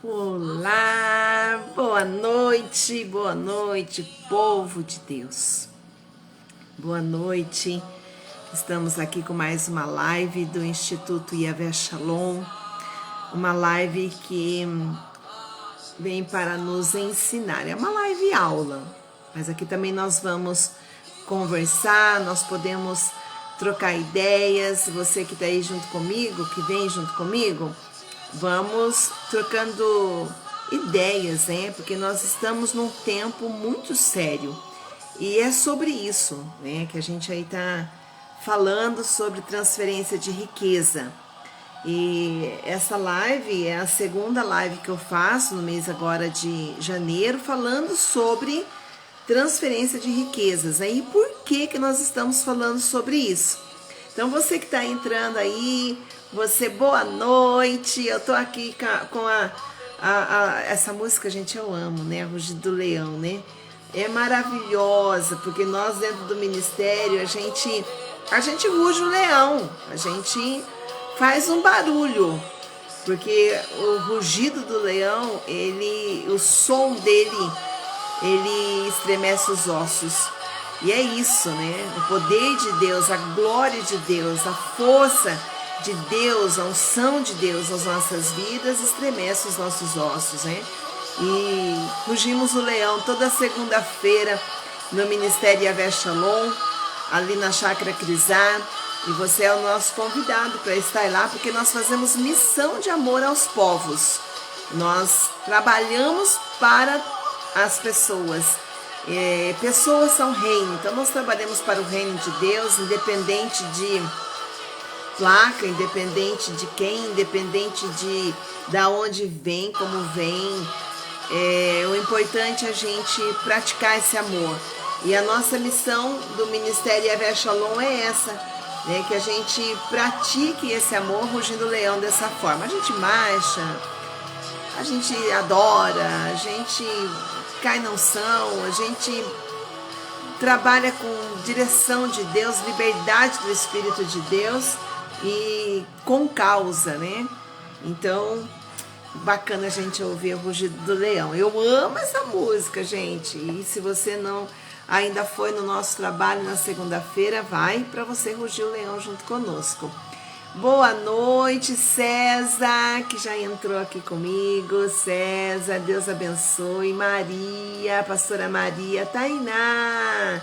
Olá, boa noite, povo de Deus. Boa noite. Estamos aqui com mais uma live do Instituto Yahvé Shalom, uma live que vem para nos ensinar. É uma live aula, mas aqui também nós vamos conversar, nós podemos trocar ideias. Você que está aí junto comigo, que vem junto comigo, vamos trocando ideias, né? Porque nós estamos num tempo muito sério e é sobre isso, né? Que a gente aí tá falando sobre transferência de riqueza. E essa live é a segunda live que eu faço no mês agora de janeiro, falando sobre transferência de riquezas, né? E por que nós estamos falando sobre isso? Então você que está entrando aí, você, boa noite. Eu tô aqui com essa música, gente, eu amo, né? Rugido do Leão, né? É maravilhosa, porque nós dentro do ministério, a gente ruge o leão, a gente faz um barulho, porque o rugido do leão, o som dele, ele estremece os ossos. E é isso, né? O poder de Deus, a glória de Deus, a força de Deus, a unção de Deus nas nossas vidas estremece os nossos ossos, né? E rugimos o leão toda segunda-feira no Ministério Yahvé Shalom, ali na Chácara Crisá. E você é o nosso convidado para estar lá, porque nós fazemos missão de amor aos povos. Nós trabalhamos para as pessoas. Pessoas são reino, então nós trabalhamos para o reino de Deus, independente de placa, independente de quem, independente de da onde vem, como vem. O importante é a gente praticar esse amor. E a nossa missão do Ministério Yahvé Shalom é essa, né? Que a gente pratique esse amor rugindo o leão dessa forma. A gente marcha, a gente adora, a gente cai na unção, a gente trabalha com direção de Deus, liberdade do Espírito de Deus e com causa, né? Então, bacana a gente ouvir o rugido do leão. Eu amo essa música, gente. E se você não ainda foi no nosso trabalho na segunda-feira, vai para você rugir o leão junto conosco. Boa noite, César, que já entrou aqui comigo. César, Deus abençoe. Maria, pastora Maria. Tainá,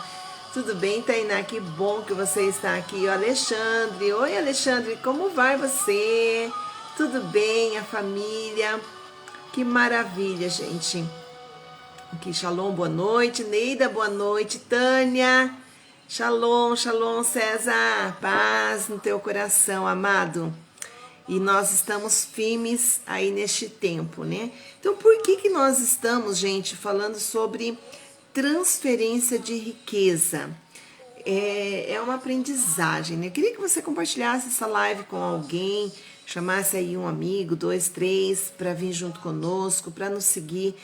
tudo bem, Tainá? Que bom que você está aqui. O Alexandre, oi, Alexandre, como vai você? Tudo bem, a família? Que maravilha, gente. Aqui, Shalom, boa noite. Neida, boa noite. Tânia, Shalom, Shalom, César, paz no teu coração, amado. E nós estamos firmes aí neste tempo, né? Então, por que nós estamos, gente, falando sobre transferência de riqueza? É uma aprendizagem, né? Eu queria que você compartilhasse essa live com alguém, chamasse aí um amigo, 2, 3, para vir junto conosco, para nos seguir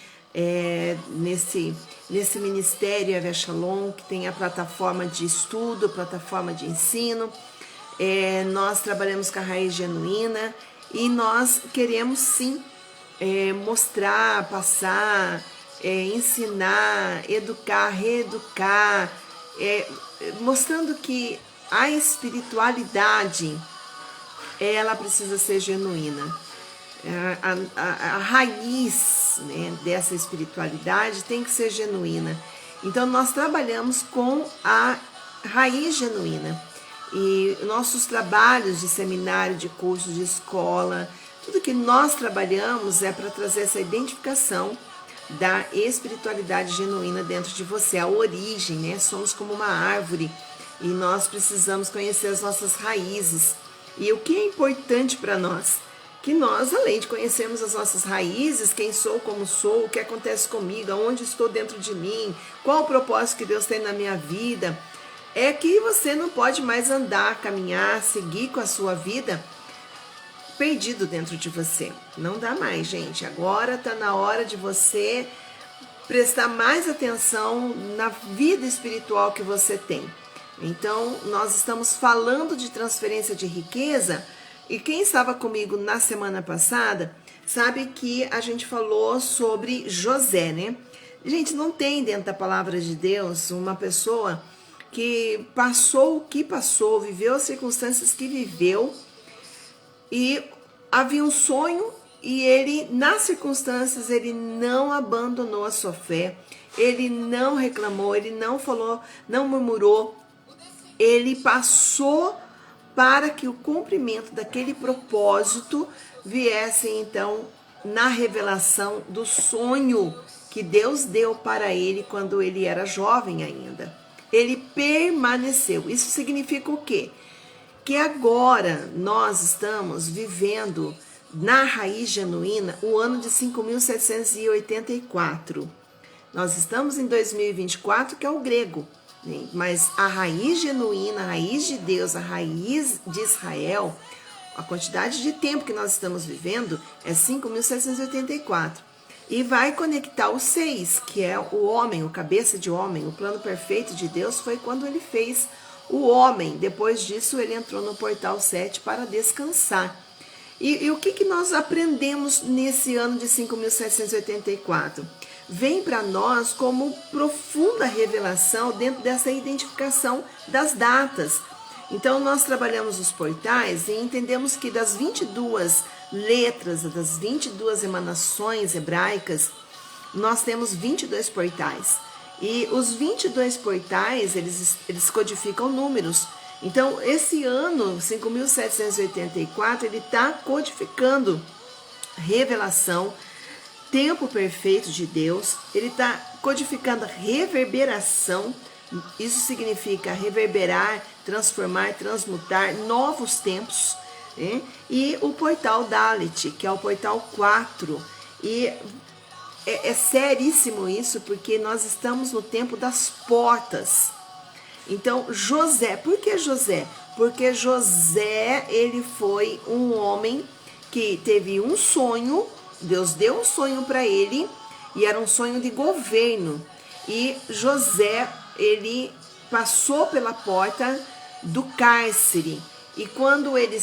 nesse Ministério Yahvé Shalom, que tem a plataforma de estudo, plataforma de ensino. Nós trabalhamos com a raiz genuína e nós queremos sim mostrar, passar, ensinar, educar, reeducar, mostrando que a espiritualidade ela precisa ser genuína. A raiz, né, dessa espiritualidade tem que ser genuína. Então nós trabalhamos com a raiz genuína. E nossos trabalhos de seminário, de curso, de escola, tudo que nós trabalhamos é para trazer essa identificação da espiritualidade genuína dentro de você, a origem, né? Somos como uma árvore e nós precisamos conhecer as nossas raízes. E o que é importante para nós? Que nós, além de conhecermos as nossas raízes, quem sou, como sou, o que acontece comigo, aonde estou dentro de mim, qual o propósito que Deus tem na minha vida, é que você não pode mais andar, caminhar, seguir com a sua vida perdido dentro de você. Não dá mais, gente. Agora está na hora de você prestar mais atenção na vida espiritual que você tem. Então, nós estamos falando de transferência de riqueza. E quem estava comigo na semana passada sabe que a gente falou sobre José, né? Gente, não tem dentro da palavra de Deus uma pessoa que passou o que passou, viveu as circunstâncias que viveu e havia um sonho e ele, nas circunstâncias, ele não abandonou a sua fé, ele não reclamou, ele não falou, não murmurou, ele passou para que o cumprimento daquele propósito viesse então na revelação do sonho que Deus deu para ele quando ele era jovem ainda. Ele permaneceu. Isso significa o quê? Que agora nós estamos vivendo na raiz genuína o ano de 5.784. Nós estamos em 2024, que é o grego. Mas a raiz genuína, a raiz de Deus, a raiz de Israel, a quantidade de tempo que nós estamos vivendo é 5.784. E vai conectar o 6, que é o homem, o cabeça de homem. O plano perfeito de Deus foi quando ele fez o homem. Depois disso, ele entrou no portal 7 para descansar. E o que nós aprendemos nesse ano de 5.784? Vem para nós como profunda revelação dentro dessa identificação das datas. Então, nós trabalhamos os portais e entendemos que das 22 letras, das 22 emanações hebraicas, nós temos 22 portais. E os 22 portais, eles codificam números. Então, esse ano, 5.784, ele está codificando revelação, tempo perfeito de Deus, ele está codificando reverberação. Isso significa reverberar, transformar, transmutar novos tempos, né? E o portal Dalet, que é o portal 4. E é seríssimo isso, porque nós estamos no tempo das portas. Então, José, por que José? Porque José, ele foi um homem que teve um sonho, Deus deu um sonho para ele, e era um sonho de governo. E José, ele passou pela porta do cárcere. E quando ele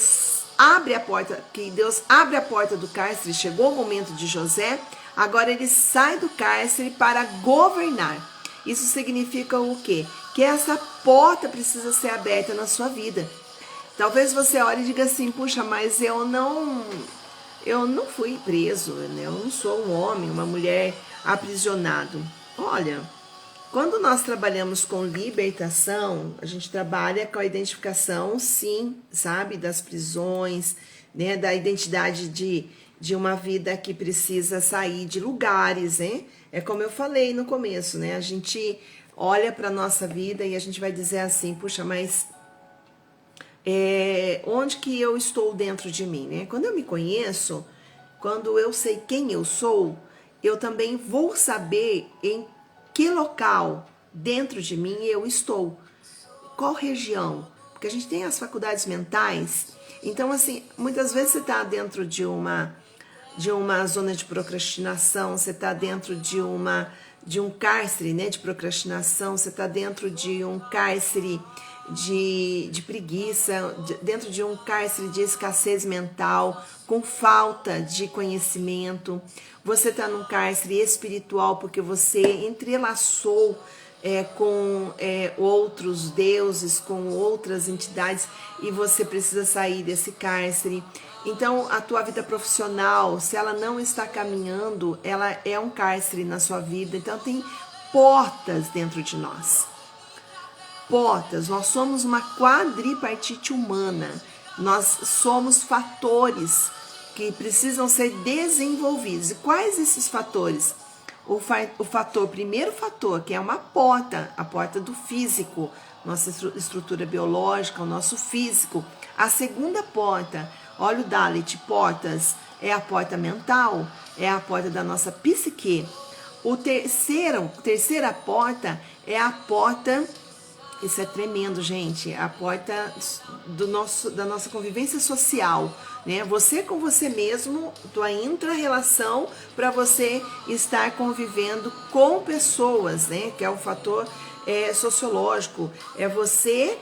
abre a porta, que Deus abre a porta do cárcere, chegou o momento de José, agora ele sai do cárcere para governar. Isso significa o quê? Que essa porta precisa ser aberta na sua vida. Talvez você olhe e diga assim, puxa, mas eu não fui preso, né? Eu não sou um homem, uma mulher aprisionado. Olha, quando nós trabalhamos com libertação, a gente trabalha com a identificação, sim, sabe, das prisões, né, da identidade de uma vida que precisa sair de lugares, né? É como eu falei no começo, né? A gente olha para a nossa vida e a gente vai dizer assim, puxa, mas onde que eu estou dentro de mim, né? Quando eu me conheço, quando eu sei quem eu sou, eu também vou saber em que local dentro de mim eu estou, qual região, porque a gente tem as faculdades mentais. Então, assim, muitas vezes você está dentro de uma zona de procrastinação, você está dentro de um cárcere, né, de procrastinação, você está dentro de um cárcere de preguiça, dentro de um cárcere de escassez mental, com falta de conhecimento. Você está num cárcere espiritual porque você entrelaçou com outros deuses, com outras entidades, e você precisa sair desse cárcere. Então, a tua vida profissional, se ela não está caminhando, ela é um cárcere na sua vida. Então, tem portas dentro de nós. Portas, nós somos uma quadripartite humana. Nós somos fatores que precisam ser desenvolvidos. E quais esses fatores? O primeiro fator, que é uma porta, a porta do físico, nossa estrutura biológica, o nosso físico. A segunda porta, olha o Dalet, portas, é a porta mental, é a porta da nossa psique. Terceira porta é a porta, isso é tremendo, gente, a porta da nossa convivência social, né? Você com você mesmo, tua intra-relação para você estar convivendo com pessoas, né? Que é o fator sociológico, é você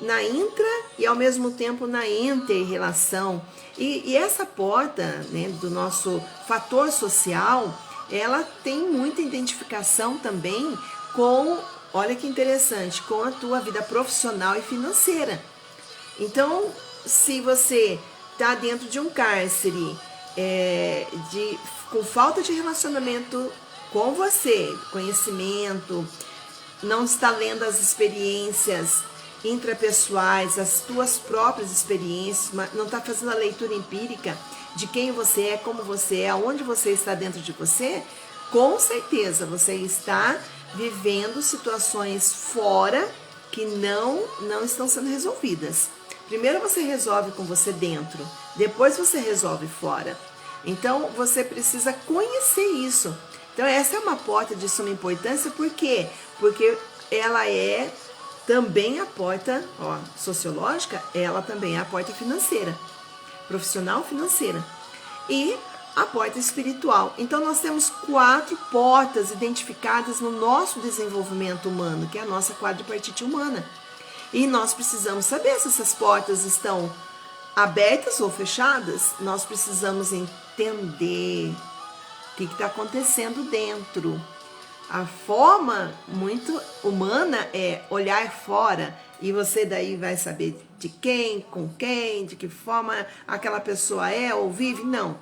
na intra e ao mesmo tempo na inter-relação. E essa porta, né, do nosso fator social, ela tem muita identificação também com, olha que interessante, com a tua vida profissional e financeira. Então, se você está dentro de um cárcere com falta de relacionamento com você, conhecimento, não está lendo as experiências intrapessoais, as tuas próprias experiências, não está fazendo a leitura empírica de quem você é, como você é, aonde você está dentro de você, com certeza você está vivendo situações fora que não estão sendo resolvidas. Primeiro você resolve com você dentro, depois você resolve fora. Então você precisa conhecer isso. Então essa é uma porta de suma importância, por quê? Porque ela é também a porta sociológica, ela também é a porta financeira, profissional financeira. E a porta espiritual. Então nós temos 4 portas identificadas no nosso desenvolvimento humano, que é a nossa quadripartite humana. E nós precisamos saber se essas portas estão abertas ou fechadas. Nós precisamos entender o que está acontecendo dentro. A forma muito humana é olhar fora e você daí vai saber de quem, com quem, de que forma aquela pessoa é ou vive. Não.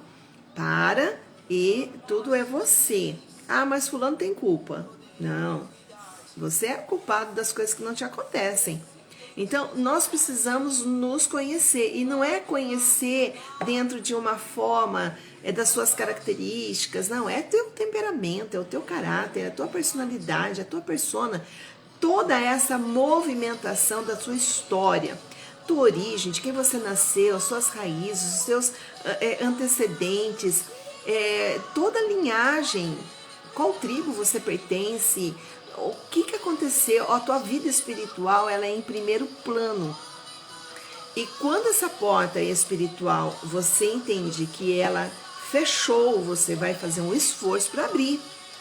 Para e tudo é você. Ah, mas fulano tem culpa. Não. Você é culpado das coisas que não te acontecem. Então, nós precisamos nos conhecer. E não é conhecer dentro de uma forma das suas características. Não, é teu temperamento, é o teu caráter, é a tua personalidade, a tua persona. Toda essa movimentação da sua história, tua origem, de quem você nasceu, as suas raízes, os seus antecedentes, toda a linhagem, qual tribo você pertence, o que aconteceu, a tua vida espiritual, ela é em primeiro plano. E quando essa porta espiritual, você entende que ela fechou, você vai fazer um esforço para abrir,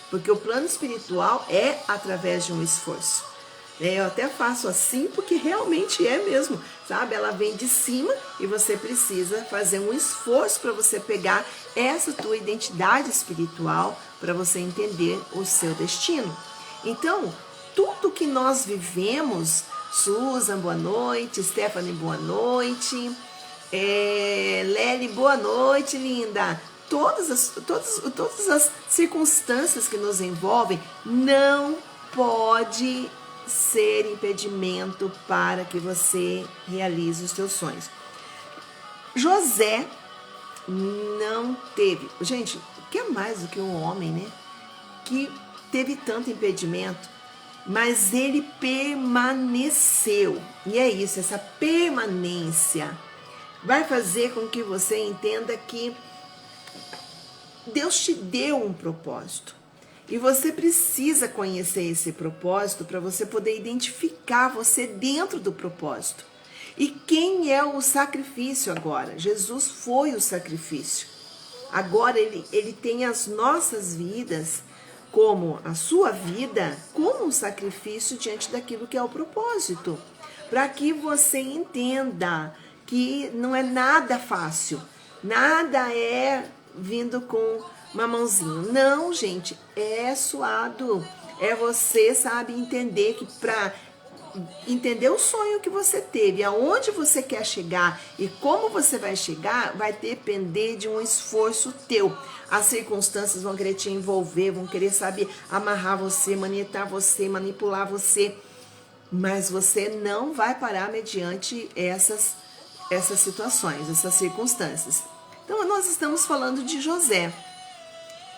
porque o plano espiritual é através de um esforço. Eu até faço assim porque realmente é mesmo, sabe? Ela vem de cima e você precisa fazer um esforço para você pegar essa tua identidade espiritual, para você entender o seu destino. Então, tudo que nós vivemos, Susan, boa noite, Stephanie, boa noite, Lely, boa noite, linda. Todas as circunstâncias que nos envolvem não pode ser impedimento para que você realize os seus sonhos. José não teve, gente, o que é mais do que um homem, né? Que teve tanto impedimento, mas ele permaneceu. E é isso, essa permanência vai fazer com que você entenda que Deus te deu um propósito. E você precisa conhecer esse propósito para você poder identificar você dentro do propósito. E quem é o sacrifício agora? Jesus foi o sacrifício. Agora ele tem as nossas vidas como a sua vida, como um sacrifício diante daquilo que é o propósito. Para que você entenda que não é nada fácil, nada é vindo com mamãozinho. Não, gente, é suado. É você, sabe, entender que para entender o sonho que você teve, aonde você quer chegar e como você vai chegar, vai depender de um esforço teu. As circunstâncias vão querer te envolver, vão querer, sabe, amarrar você, manipular você, mas você não vai parar mediante essas situações, essas circunstâncias. Então, nós estamos falando de José.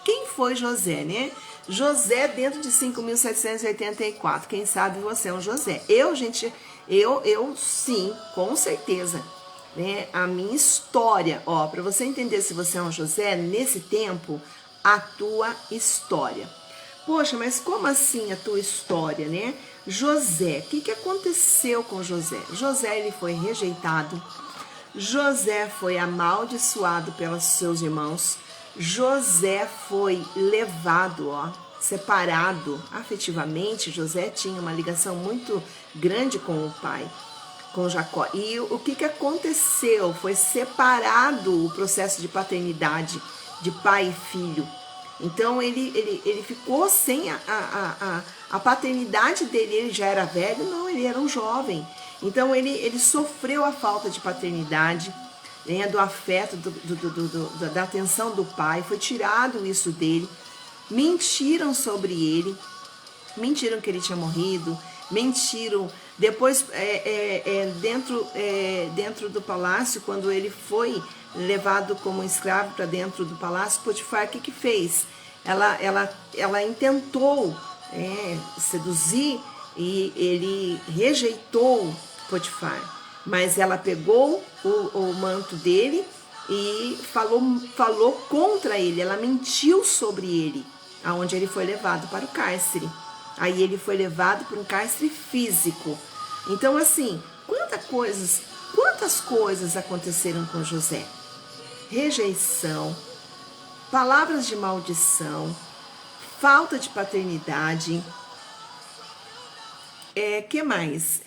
Quem foi José, né? José dentro de 5.784. Quem sabe você é um José. Eu sim, com certeza. Né? A minha história, para você entender se você é um José, nesse tempo, a tua história. Poxa, mas como assim a tua história, né? José, o que aconteceu com José? José, ele foi rejeitado. José foi amaldiçoado pelos seus irmãos. José foi levado, separado afetivamente. José tinha uma ligação muito grande com o pai. com Jacó. E o que aconteceu? Foi separado o processo de paternidade de pai e filho. Então ele ficou sem a paternidade dele. Ele já era velho? Não, ele era um jovem. Então ele sofreu a falta de paternidade, né, do afeto, da atenção do pai. Foi tirado isso dele. Mentiram sobre ele. Mentiram que ele tinha morrido. Mentiram. Depois, dentro do palácio, quando ele foi levado como escravo para dentro do palácio, Potifar, o que fez? Ela intentou seduzir e ele rejeitou Potifar. Mas ela pegou o manto dele e falou contra ele. Ela mentiu sobre ele, aonde ele foi levado para o cárcere. Aí ele foi levado para um cárcere físico. Então, assim, quantas coisas aconteceram com José? Rejeição, palavras de maldição, falta de paternidade. Que mais?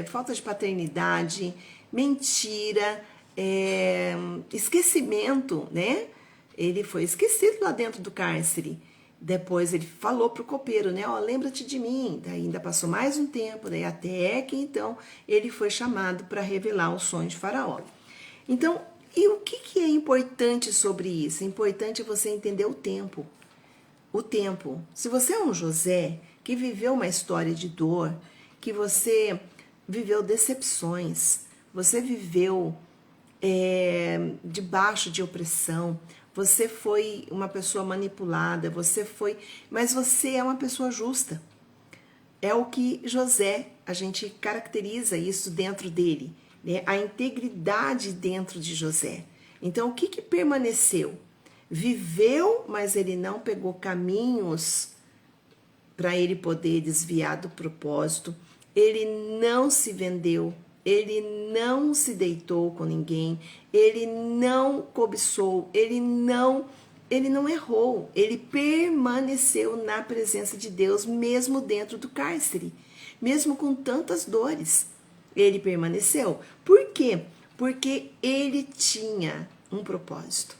Falta de paternidade, mentira, esquecimento, né? Ele foi esquecido lá dentro do cárcere. Depois ele falou pro copeiro, né? Lembra-te de mim. Daí ainda passou mais um tempo, daí até que então ele foi chamado para revelar o sonho de Faraó. Então, e o que é importante sobre isso? É importante você entender o tempo. O tempo. Se você é um José que viveu uma história de dor, que você viveu decepções, você viveu debaixo de opressão, você foi uma pessoa manipulada, mas você é uma pessoa justa. É o que José, a gente caracteriza isso dentro dele, né? A integridade dentro de José. Então, o que permaneceu? Viveu, mas ele não pegou caminhos para ele poder desviar do propósito. Ele não se vendeu. Ele não se deitou com ninguém, ele não cobiçou, ele não errou, ele permaneceu na presença de Deus, mesmo dentro do cárcere, mesmo com tantas dores, ele permaneceu. Por quê? Porque ele tinha um propósito.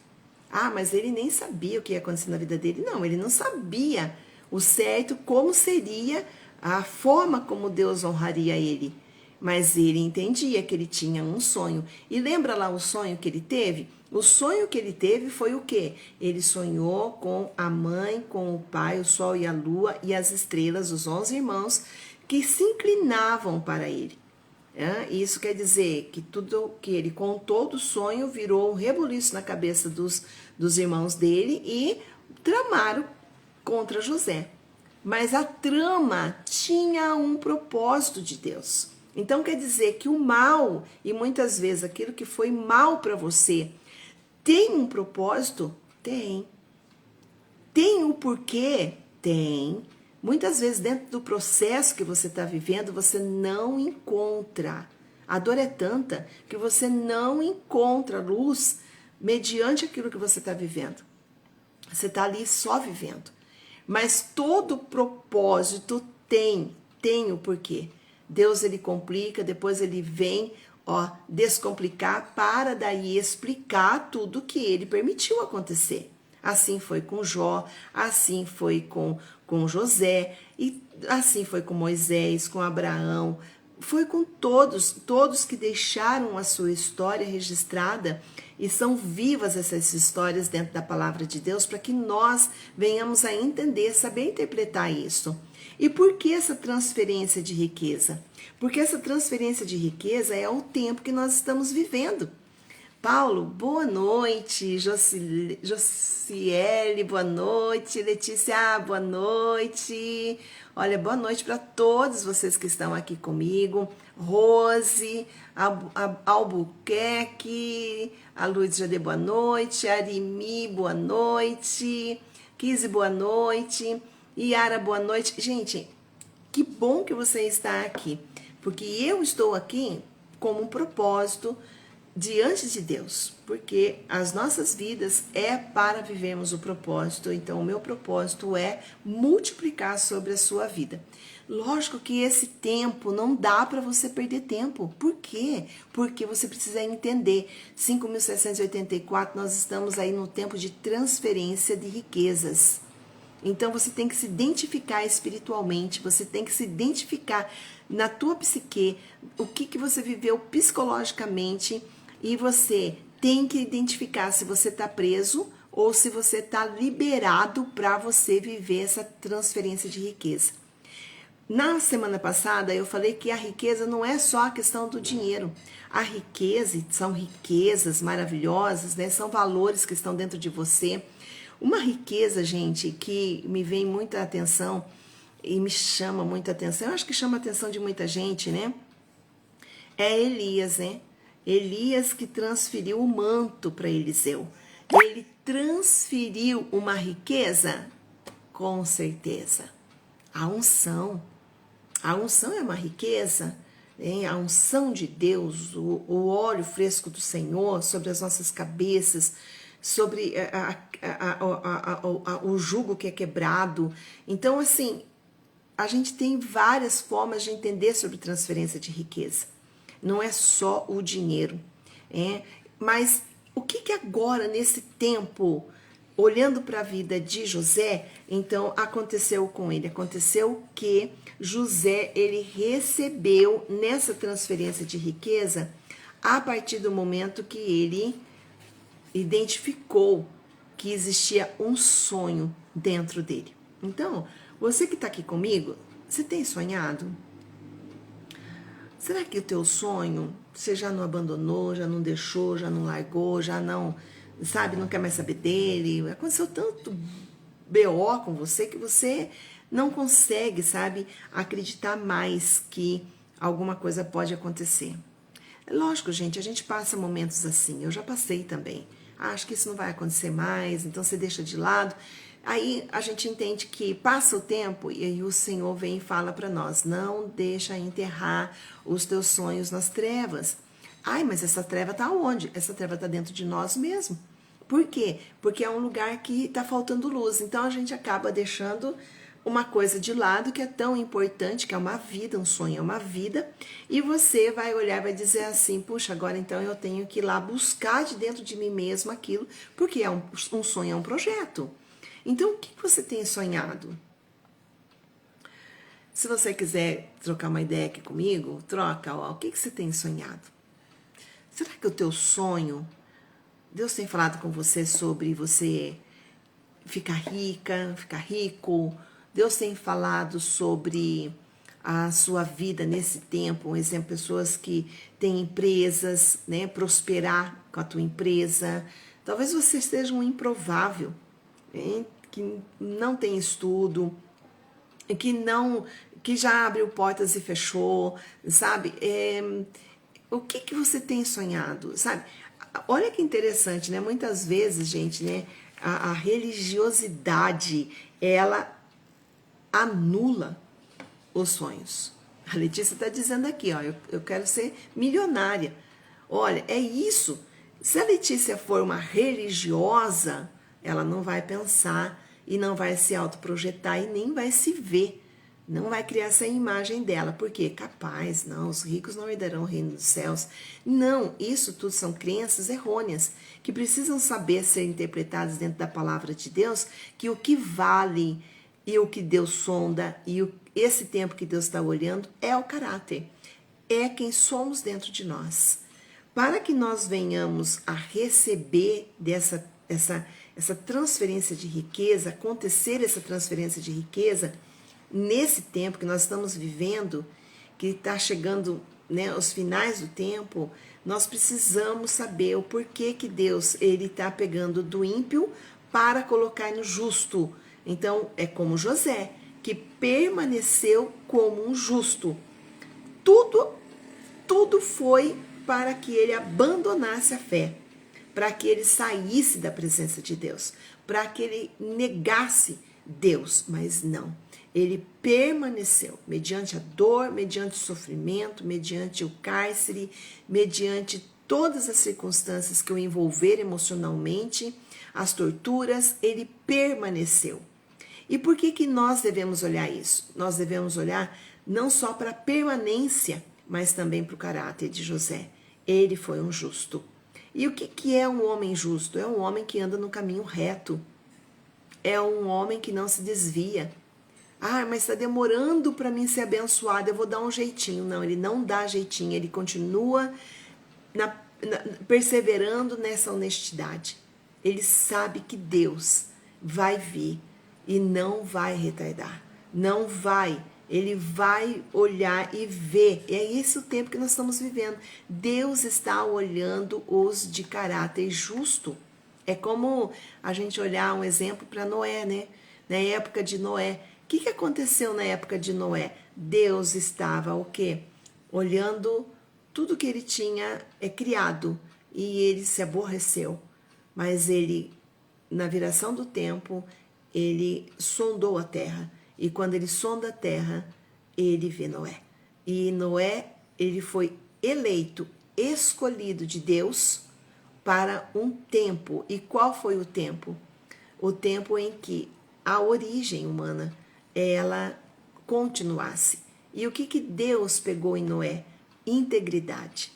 Mas ele nem sabia o que ia acontecer na vida dele. Não, ele não sabia o certo, como seria a forma como Deus honraria ele. Mas ele entendia que ele tinha um sonho. E lembra lá o sonho que ele teve? O sonho que ele teve foi o quê? Ele sonhou com a mãe, com o pai, o sol e a lua e as estrelas, os 11 irmãos, que se inclinavam para ele. Isso quer dizer que tudo que ele contou do sonho virou um rebuliço na cabeça dos irmãos dele e tramaram contra José. Mas a trama tinha um propósito de Deus. Então quer dizer que o mal, e muitas vezes aquilo que foi mal para você, tem um propósito? Tem. Tem um porquê? Tem. Muitas vezes dentro do processo que você está vivendo, você não encontra. A dor é tanta que você não encontra luz mediante aquilo que você está vivendo. Você está ali só vivendo. Mas todo propósito tem o porquê. Deus, ele complica, depois ele vem descomplicar para daí explicar tudo que ele permitiu acontecer. Assim foi com Jó, assim foi com José, e assim foi com Moisés, com Abraão, foi com todos que deixaram a sua história registrada e são vivas essas histórias dentro da palavra de Deus para que nós venhamos a entender, saber interpretar isso. E por que essa transferência de riqueza? Porque essa transferência de riqueza é o tempo que nós estamos vivendo. Paulo, boa noite. Josiele, boa noite. Letícia, boa noite. Olha, boa noite para todos vocês que estão aqui comigo. Rose, Albuquerque, a Luiz já deu boa noite. Arimi, boa noite. Kizzy, boa noite. Yara, boa noite. Gente, que bom que você está aqui, porque eu estou aqui como um propósito diante de Deus, porque as nossas vidas é para vivermos o propósito. Então, o meu propósito é multiplicar sobre a sua vida. Lógico que esse tempo não dá para você perder tempo. Por quê? Porque você precisa entender. 5.684, nós estamos aí no tempo de transferência de riquezas. Então você tem que se identificar espiritualmente, você tem que se identificar na tua psique, o que você viveu psicologicamente, e você tem que identificar se você está preso ou se você está liberado para você viver essa transferência de riqueza. Na semana passada eu falei que a riqueza não é só a questão do dinheiro. A riqueza, são riquezas maravilhosas, né? São valores que estão dentro de você. Uma riqueza, gente, que me vem muita atenção e me chama muita atenção, eu acho que chama a atenção de muita gente, né? É Elias, né? Elias que transferiu o manto para Eliseu. Ele transferiu uma riqueza? Com certeza. A unção. A unção é uma riqueza, né? A unção de Deus, o óleo fresco do Senhor sobre as nossas cabeças, sobre o jugo que é quebrado. Então, assim, a gente tem várias formas de entender sobre transferência de riqueza. Não é só o dinheiro. Mas o que agora, nesse tempo, olhando para a vida de José, então aconteceu com ele? Aconteceu que José, ele recebeu nessa transferência de riqueza a partir do momento que ele identificou que existia um sonho dentro dele. Então, você que está aqui comigo, você tem sonhado? Será que o teu sonho, você já não abandonou, já não deixou, já não largou, já não, sabe, não quer mais saber dele? Aconteceu tanto BO com você que você não consegue, sabe, acreditar mais que alguma coisa pode acontecer. É lógico, gente, a gente passa momentos assim, eu já passei também. Acho que isso não vai acontecer mais, então você deixa de lado. Aí a gente entende que passa o tempo e aí o Senhor vem e fala para nós: não deixa enterrar os teus sonhos nas trevas. Ai, mas essa treva tá onde? Essa treva tá dentro de nós mesmo. Por quê? Porque é um lugar que tá faltando luz. Então a gente acaba deixando uma coisa de lado que é tão importante, que é uma vida, um sonho é uma vida, e você vai olhar e vai dizer assim: puxa, agora então eu tenho que ir lá buscar de dentro de mim mesmo aquilo, porque é um sonho, é um projeto. Então, o que você tem sonhado? Se você quiser trocar uma ideia aqui comigo, troca, ó, o que você tem sonhado? Será que o teu sonho, Deus tem falado com você sobre você ficar rica, ficar rico? Deus tem falado sobre a sua vida nesse tempo? Um exemplo, pessoas que têm empresas, né, prosperar com a tua empresa. Talvez você seja um improvável, hein? Que não tem estudo, que já abriu portas e fechou, sabe? O que você tem sonhado, sabe? Olha que interessante, né? Muitas vezes, gente, né? A religiosidade, ela anula os sonhos. A Letícia está dizendo aqui, ó, eu quero ser milionária. Olha, é isso. Se a Letícia for uma religiosa, ela não vai pensar e não vai se autoprojetar e nem vai se ver. Não vai criar essa imagem dela. Por quê? Capaz, não, os ricos não herdarão o reino dos céus. Não, isso tudo são crenças errôneas que precisam saber ser interpretadas dentro da palavra de Deus, que o que vale e o que Deus sonda e esse tempo que Deus está olhando é o caráter. É quem somos dentro de nós. Para que nós venhamos a receber essa transferência de riqueza, acontecer essa transferência de riqueza, nesse tempo que nós estamos vivendo, que está chegando, né, os finais do tempo, nós precisamos saber o porquê que Deus está pegando do ímpio para colocar no justo. Então, é como José, que permaneceu como um justo. Tudo foi para que ele abandonasse a fé, para que ele saísse da presença de Deus, para que ele negasse Deus, mas não. Ele permaneceu mediante a dor, mediante o sofrimento, mediante o cárcere, mediante todas as circunstâncias que o envolveram emocionalmente, as torturas, ele permaneceu. E por que nós devemos olhar isso? Nós devemos olhar não só para a permanência, mas também para o caráter de José. Ele foi um justo. E o que é um homem justo? É um homem que anda no caminho reto. É um homem que não se desvia. Ah, mas está demorando para mim ser abençoado, eu vou dar um jeitinho. Não, ele não dá jeitinho, ele continua perseverando nessa honestidade. Ele sabe que Deus vai vir e não vai retardar. Não vai. Ele vai olhar e ver. É esse o tempo que nós estamos vivendo. Deus está olhando os de caráter justo. É como a gente olhar um exemplo para Noé, né? Na época de Noé. O que aconteceu na época de Noé? Deus estava o quê? Olhando tudo que ele tinha criado e ele se aborreceu. Mas ele, na viração do tempo, ele sondou a terra. E quando ele sonda a terra, ele vê Noé. E Noé, ele foi eleito, escolhido de Deus para um tempo. E qual foi o tempo? O tempo em que a origem humana, ela continuasse. E o que Deus pegou em Noé? Integridade.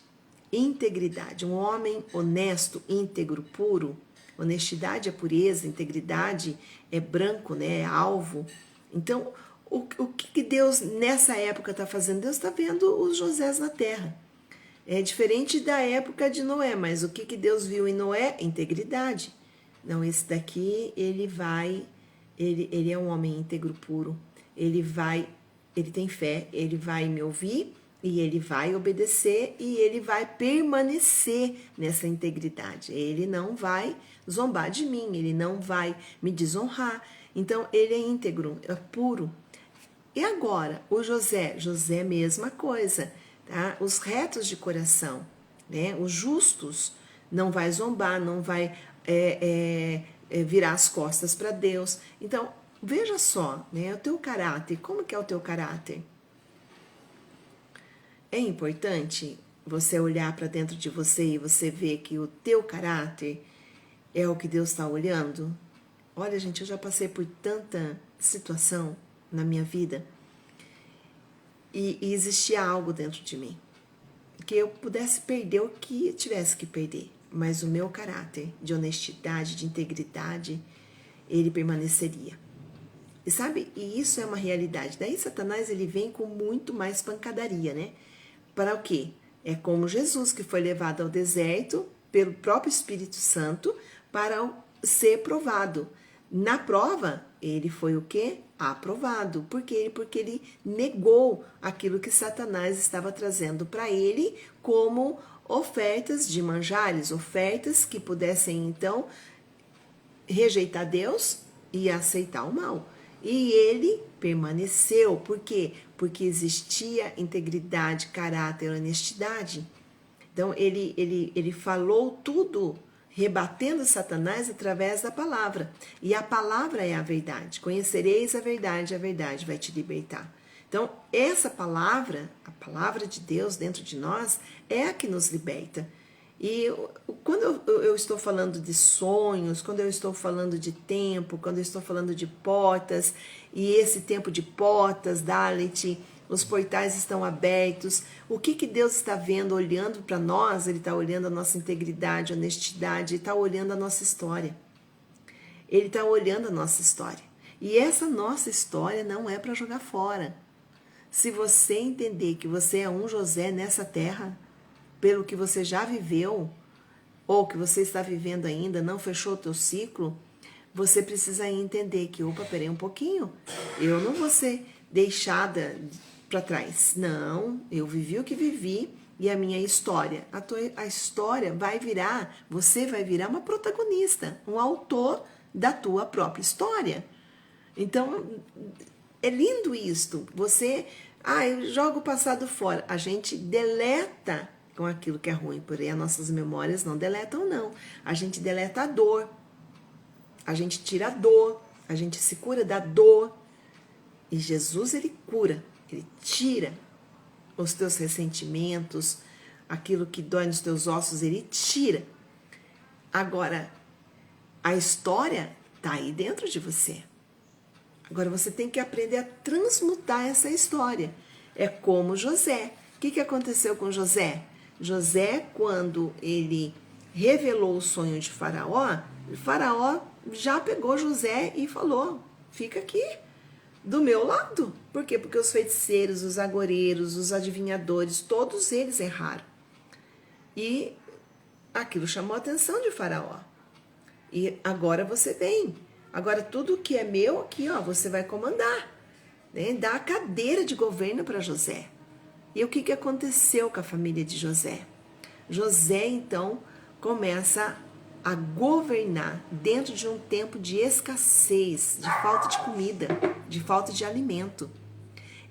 Integridade. Um homem honesto, íntegro, puro. Honestidade é pureza, integridade é branco, né? É alvo. Então, o que Deus nessa época está fazendo? Deus está vendo os Josés na terra. É diferente da época de Noé, mas o que Deus viu em Noé? Integridade. Não, esse daqui, ele é um homem íntegro, puro. Ele tem fé, ele vai me ouvir e ele vai obedecer e ele vai permanecer nessa integridade. Ele não vai zombar de mim, ele não vai me desonrar. Então, ele é íntegro, é puro. E agora, o José? José, mesma coisa, tá? Os retos de coração, né? Os justos, não vai zombar, não vai virar as costas para Deus. Então, veja só, né? O teu caráter, como que é o teu caráter? É importante você olhar para dentro de você e você ver que o teu caráter é o que Deus está olhando. Olha, gente, eu já passei por tanta situação na minha vida e existia algo dentro de mim que eu pudesse perder o que tivesse que perder, mas o meu caráter de honestidade, de integridade, ele permaneceria. E sabe, e isso é uma realidade. Daí Satanás, ele vem com muito mais pancadaria, né? Para o quê? É como Jesus, que foi levado ao deserto pelo próprio Espírito Santo para ser provado. Na prova, ele foi o quê? Aprovado. Por quê? Porque ele negou aquilo que Satanás estava trazendo para ele como ofertas de manjares, ofertas que pudessem, então, rejeitar Deus e aceitar o mal. E ele permaneceu. Por quê? Porque existia integridade, caráter, honestidade. Então, ele falou tudo rebatendo Satanás através da palavra. E a palavra é a verdade. Conhecereis a verdade vai te libertar. Então, essa palavra, a palavra de Deus dentro de nós, é a que nos liberta. E quando eu estou falando de sonhos, quando eu estou falando de tempo, quando eu estou falando de portas, e esse tempo de portas, Dalet, os portais estão abertos, o que Deus está vendo, olhando para nós? Ele está olhando a nossa integridade, honestidade, ele está olhando a nossa história. Ele está olhando a nossa história. E essa nossa história não é para jogar fora. Se você entender que você é um José nessa terra, pelo que você já viveu, ou que você está vivendo ainda, não fechou o teu ciclo, você precisa entender que, opa, peraí um pouquinho, eu não vou ser deixada para trás. Não, eu vivi o que vivi e a minha história. A história vai virar, você vai virar uma protagonista, um autor da tua própria história. Então, é lindo isto. Você, eu jogo o passado fora. A gente deleta com aquilo que é ruim, porém as nossas memórias não deletam, não. A gente deleta a dor, a gente tira a dor, a gente se cura da dor. E Jesus, ele cura, ele tira os teus ressentimentos, aquilo que dói nos teus ossos, ele tira. Agora, a história está aí dentro de você. Agora você tem que aprender a transmutar essa história. É como José. O que aconteceu com José? José, quando ele revelou o sonho de Faraó, Faraó já pegou José e falou: fica aqui, do meu lado. Por quê? Porque os feiticeiros, os agoreiros, os adivinhadores, todos eles erraram. E aquilo chamou a atenção de Faraó. E agora você vem. Agora tudo que é meu aqui, ó, você vai comandar. Né? Dá a cadeira de governo para José. E o que aconteceu com a família de José? José, então, começa a governar dentro de um tempo de escassez, de falta de comida, de falta de alimento.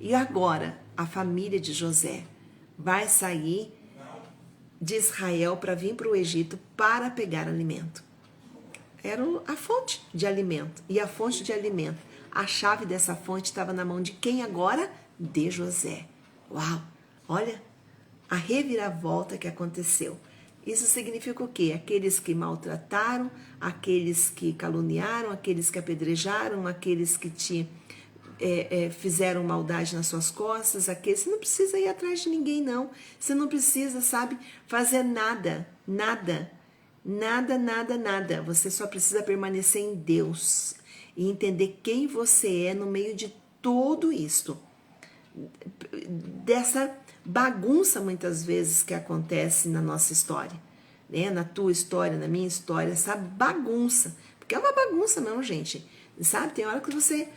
E agora, a família de José vai sair de Israel para vir para o Egito para pegar alimento. Era a fonte de alimento. E a fonte de alimento, a chave dessa fonte estava na mão de quem agora? De José. Uau! Olha a reviravolta que aconteceu. Isso significa o quê? Aqueles que maltrataram, aqueles que caluniaram, aqueles que apedrejaram, aqueles que te fizeram maldade nas suas costas, aqueles... Você não precisa ir atrás de ninguém, não. Você não precisa, sabe, fazer nada. Nada. Você só precisa permanecer em Deus e entender quem você é no meio de tudo isto. Dessa bagunça, muitas vezes, que acontece na nossa história, né? Na tua história, na minha história, essa bagunça. Porque é uma bagunça mesmo, gente. Sabe? Tem hora que você...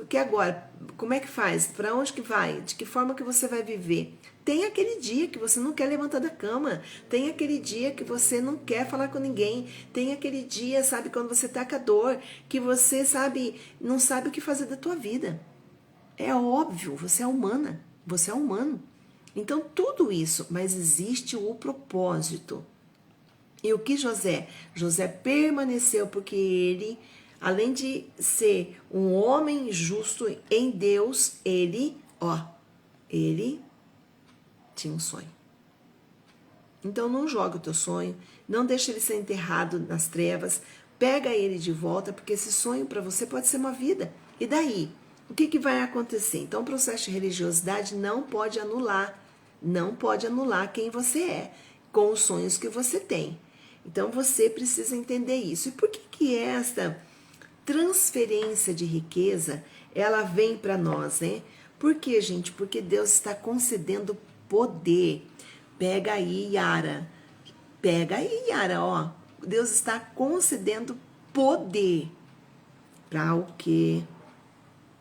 Que agora, como é que faz? Para onde que vai? De que forma que você vai viver? Tem aquele dia que você não quer levantar da cama. Tem aquele dia que você não quer falar com ninguém. Tem aquele dia, sabe, quando você tá com a dor, que você, sabe, não sabe o que fazer da tua vida. É óbvio, você é humana. Você é humano. Então, tudo isso, mas existe o propósito. E o que José? José permaneceu porque ele... Além de ser um homem justo em Deus, ele tinha um sonho. Então não joga o teu sonho, não deixa ele ser enterrado nas trevas, pega ele de volta, porque esse sonho para você pode ser uma vida. E daí? O que vai acontecer? Então o processo de religiosidade não pode anular quem você é, com os sonhos que você tem. Então você precisa entender isso. E por que esta transferência de riqueza, ela vem para nós, né? Por quê, gente? Porque Deus está concedendo poder. Pega aí, Yara. Ó. Deus está concedendo poder. Para o quê?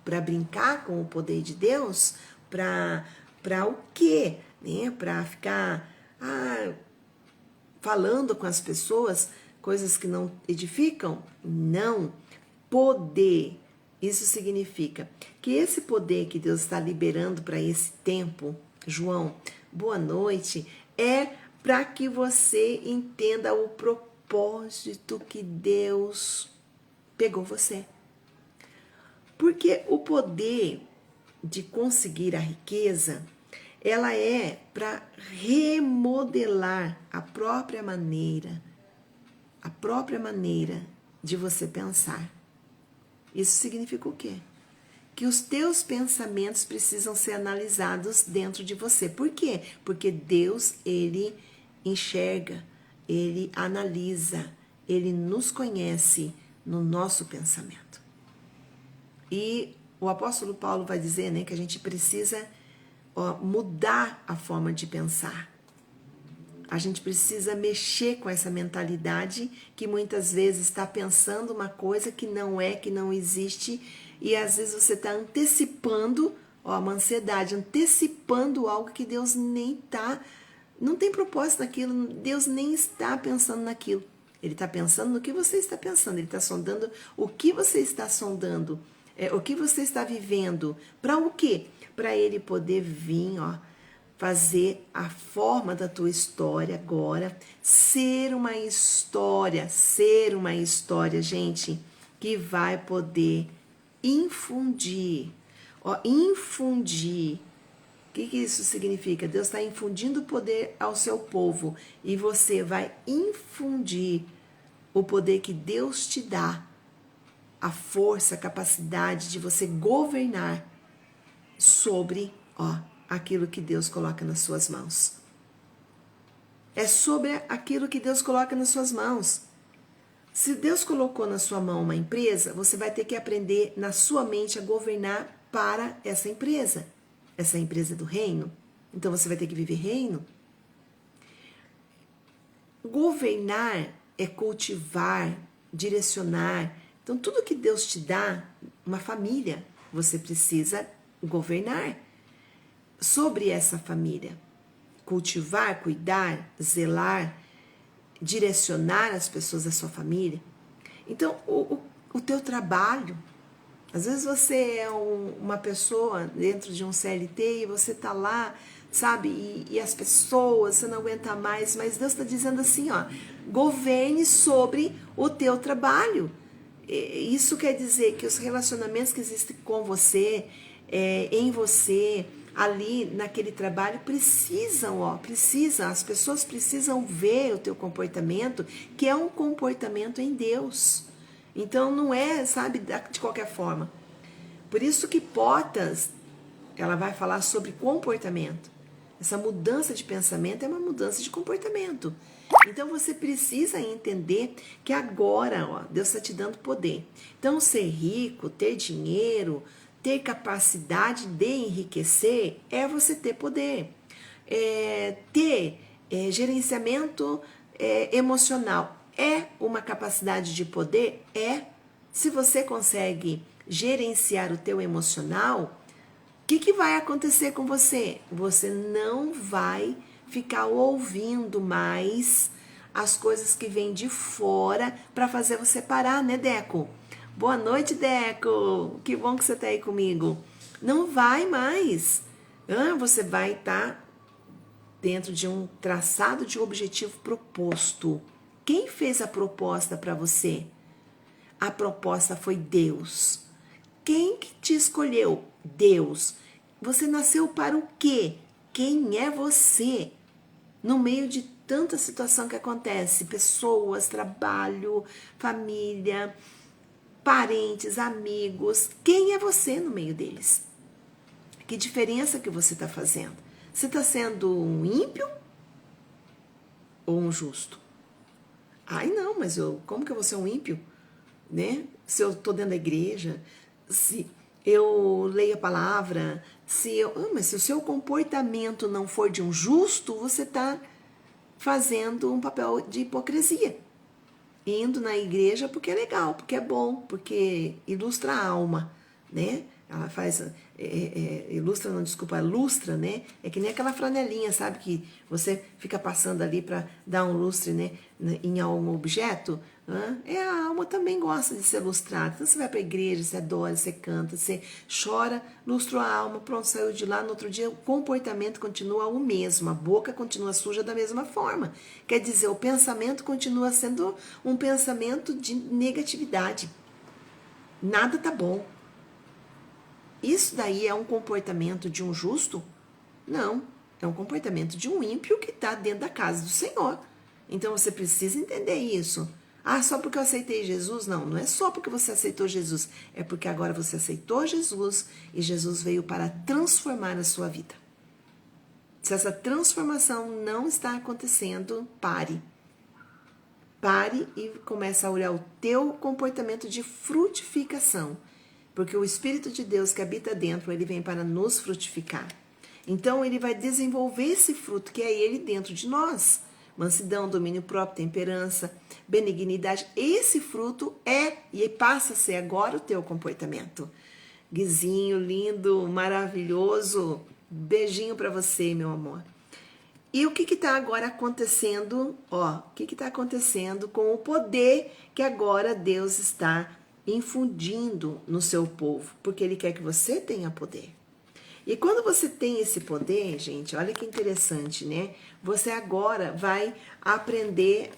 Para brincar com o poder de Deus? Para o quê? Né? Para ficar falando com as pessoas coisas que não edificam? Não. Poder, isso significa que esse poder que Deus está liberando para esse tempo, João, boa noite, é para que você entenda o propósito que Deus pegou você. Porque o poder de conseguir a riqueza, ela é para remodelar a própria maneira de você pensar. Isso significa o quê? Que os teus pensamentos precisam ser analisados dentro de você. Por quê? Porque Deus, ele enxerga, ele analisa, ele nos conhece no nosso pensamento. E o apóstolo Paulo vai dizer, né, que a gente precisa mudar a forma de pensar. A gente precisa mexer com essa mentalidade que muitas vezes está pensando uma coisa que não é, que não existe, e às vezes você está antecipando, uma ansiedade, antecipando algo que Deus nem está, não tem propósito naquilo, Deus nem está pensando naquilo. Ele está pensando no que você está pensando, ele está sondando o que você está sondando, o que você está vivendo. Para o quê? Para ele poder vir, fazer a forma da tua história agora ser uma história, gente, que vai poder infundir O que isso significa? Deus está infundindo poder ao seu povo e você vai infundir o poder que Deus te dá, a força, a capacidade de você governar sobre aquilo que Deus coloca nas suas mãos. É sobre aquilo que Deus coloca nas suas mãos. Se Deus colocou na sua mão uma empresa, você vai ter que aprender na sua mente a governar para essa empresa do reino. Então você vai ter que viver reino. Governar é cultivar, direcionar. Então tudo que Deus te dá, uma família, você precisa governar sobre essa família. Cultivar, cuidar, zelar, direcionar as pessoas da sua família. Então, o teu trabalho, às vezes você é uma pessoa dentro de um CLT e você tá lá, sabe, e as pessoas, você não aguenta mais, mas Deus está dizendo assim, governe sobre o teu trabalho. Isso quer dizer que os relacionamentos que existem com você, em você, ali naquele trabalho, precisam, as pessoas precisam ver o teu comportamento, que é um comportamento em Deus. Então não é, sabe, de qualquer forma. Por isso que Potas, ela vai falar sobre comportamento. Essa mudança de pensamento é uma mudança de comportamento. Então você precisa entender que agora, Deus está te dando poder. Então ser rico, ter dinheiro, ter capacidade de enriquecer é você ter poder. Ter gerenciamento emocional é uma capacidade de poder? Se você consegue gerenciar o teu emocional, o que vai acontecer com você? Você não vai ficar ouvindo mais as coisas que vêm de fora para fazer você parar, né, Deco? Boa noite, Deco. Que bom que você está aí comigo. Não vai mais. Você vai estar dentro de um traçado de objetivo proposto. Quem fez a proposta para você? A proposta foi Deus. Quem que te escolheu? Deus. Você nasceu para o quê? Quem é você? No meio de tanta situação que acontece, pessoas, trabalho, família, parentes, amigos, quem é você no meio deles? Que diferença que você está fazendo? Você está sendo um ímpio ou um justo? Ai, não, mas como que eu vou ser um ímpio? Né? Se eu estou dentro da igreja, se eu leio a palavra, mas se o seu comportamento não for de um justo, você está fazendo um papel de hipocrisia. Indo na igreja porque é legal, porque é bom, porque ilustra a alma, né? Ela faz, lustra, né? É que nem aquela franelinha, sabe? Que você fica passando ali para dar um lustre, né? Em algum objeto. A alma também gosta de ser lustrada. Então você vai para a igreja, você adora, você canta, você chora, lustrou a alma, pronto, saiu de lá. No outro dia o comportamento continua o mesmo, a boca continua suja da mesma forma. Quer dizer, o pensamento continua sendo um pensamento de negatividade. Nada tá bom. Isso daí é um comportamento de um justo? Não, é um comportamento de um ímpio que está dentro da casa do Senhor. Então você precisa entender isso. Só porque eu aceitei Jesus? Não, não é só porque você aceitou Jesus. É porque agora você aceitou Jesus e Jesus veio para transformar a sua vida. Se essa transformação não está acontecendo, pare. Pare e comece a olhar o teu comportamento de frutificação. Porque o Espírito de Deus que habita dentro, ele vem para nos frutificar. Então, ele vai desenvolver esse fruto que é ele dentro de nós. Mansidão, domínio próprio, temperança, benignidade. Esse fruto é e passa a ser agora o teu comportamento. Guizinho, lindo, maravilhoso. Beijinho para você, meu amor. E o que está agora acontecendo? O que está acontecendo com o poder que agora Deus está infundindo no seu povo, porque ele quer que você tenha poder. E quando você tem esse poder, gente, olha que interessante, né? Você agora vai aprender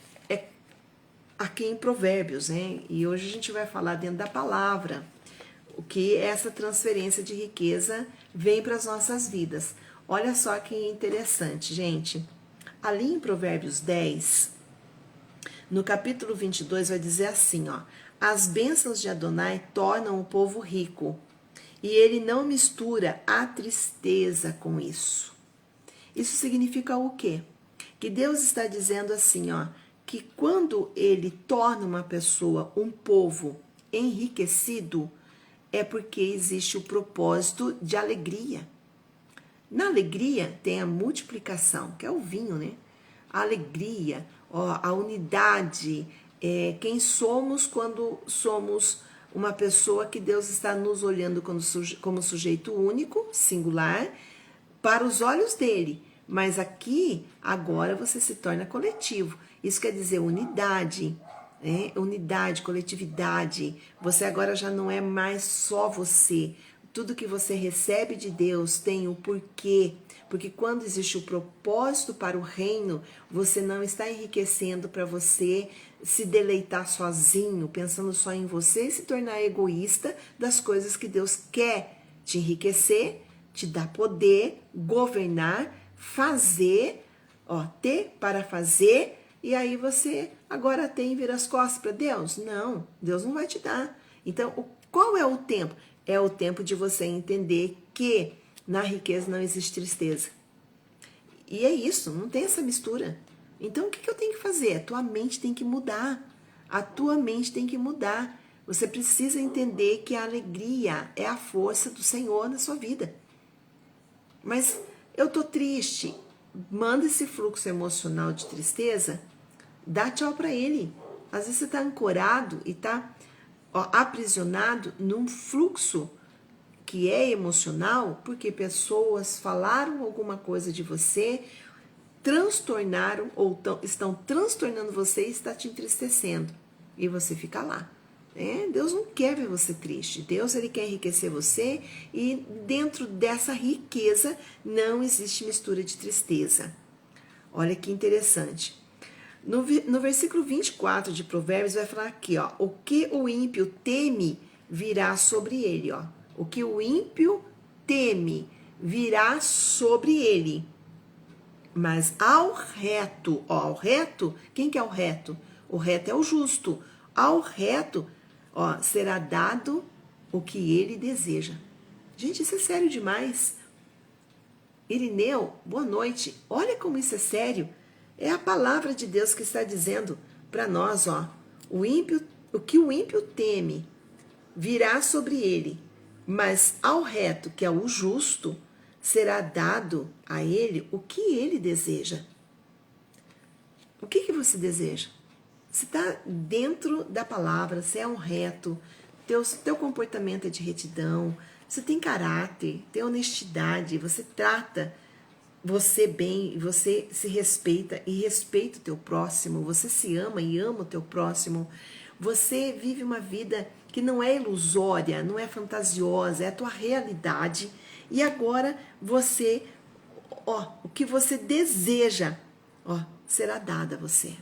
aqui em Provérbios, né? E hoje a gente vai falar dentro da palavra, o que essa transferência de riqueza vem para as nossas vidas. Olha só que interessante, gente. Ali em Provérbios 10, no capítulo 22, vai dizer assim, ó: as bênçãos de Adonai tornam o povo rico, e ele não mistura a tristeza com isso. Isso significa o quê? Que Deus está dizendo assim, ó, que quando ele torna uma pessoa, um povo enriquecido, é porque existe o propósito de alegria. Na alegria tem a multiplicação, que é o vinho, né? A alegria, ó, a unidade, quem somos quando somos uma pessoa que Deus está nos olhando como sujeito único, singular, para os olhos dele. Mas aqui, agora você se torna coletivo. Isso quer dizer unidade, né? Unidade, coletividade. Você agora já não é mais só você. Tudo que você recebe de Deus tem o porquê. Porque quando existe o propósito para o reino, você não está enriquecendo para você se deleitar sozinho, pensando só em você e se tornar egoísta das coisas que Deus quer te enriquecer, te dar poder, governar, fazer, ó, ter para fazer, e aí você agora tem e vira as costas para Deus? Não, Deus não vai te dar. Então, qual é o tempo? É o tempo de você entender que na riqueza não existe tristeza. E é isso, não tem essa mistura. Então, o que eu tenho que fazer? A tua mente tem que mudar. A tua mente tem que mudar. Você precisa entender que a alegria é a força do Senhor na sua vida. Mas eu tô triste. Manda esse fluxo emocional de tristeza, dá tchau para ele. Às vezes você tá ancorado e tá aprisionado num fluxo que é emocional, porque pessoas falaram alguma coisa de você, transtornaram ou estão transtornando você e está te entristecendo. E você fica lá. Deus não quer ver você triste. Deus, ele quer enriquecer você, e dentro dessa riqueza não existe mistura de tristeza. Olha que interessante. No versículo 24 de Provérbios vai falar aqui, ó: o que o ímpio teme virá sobre ele, ó. O que o ímpio teme virá sobre ele. Mas ao reto, ó, ao reto, quem que é o reto? O reto é o justo. Ao reto, ó, será dado o que ele deseja. Gente, isso é sério demais. Irineu, boa noite. Olha como isso é sério. É a palavra de Deus que está dizendo para nós, ó: o que o ímpio teme virá sobre ele, mas ao reto, que é o justo, será dado a ele o que ele deseja. O que você deseja? Você está dentro da palavra, você é um reto, teu comportamento é de retidão, você tem caráter, tem honestidade, você trata você bem, você se respeita e respeita o teu próximo, você se ama e ama o teu próximo, você vive uma vida que não é ilusória, não é fantasiosa, é a tua realidade, e agora você, ó, o que você deseja, ó, será dado a você.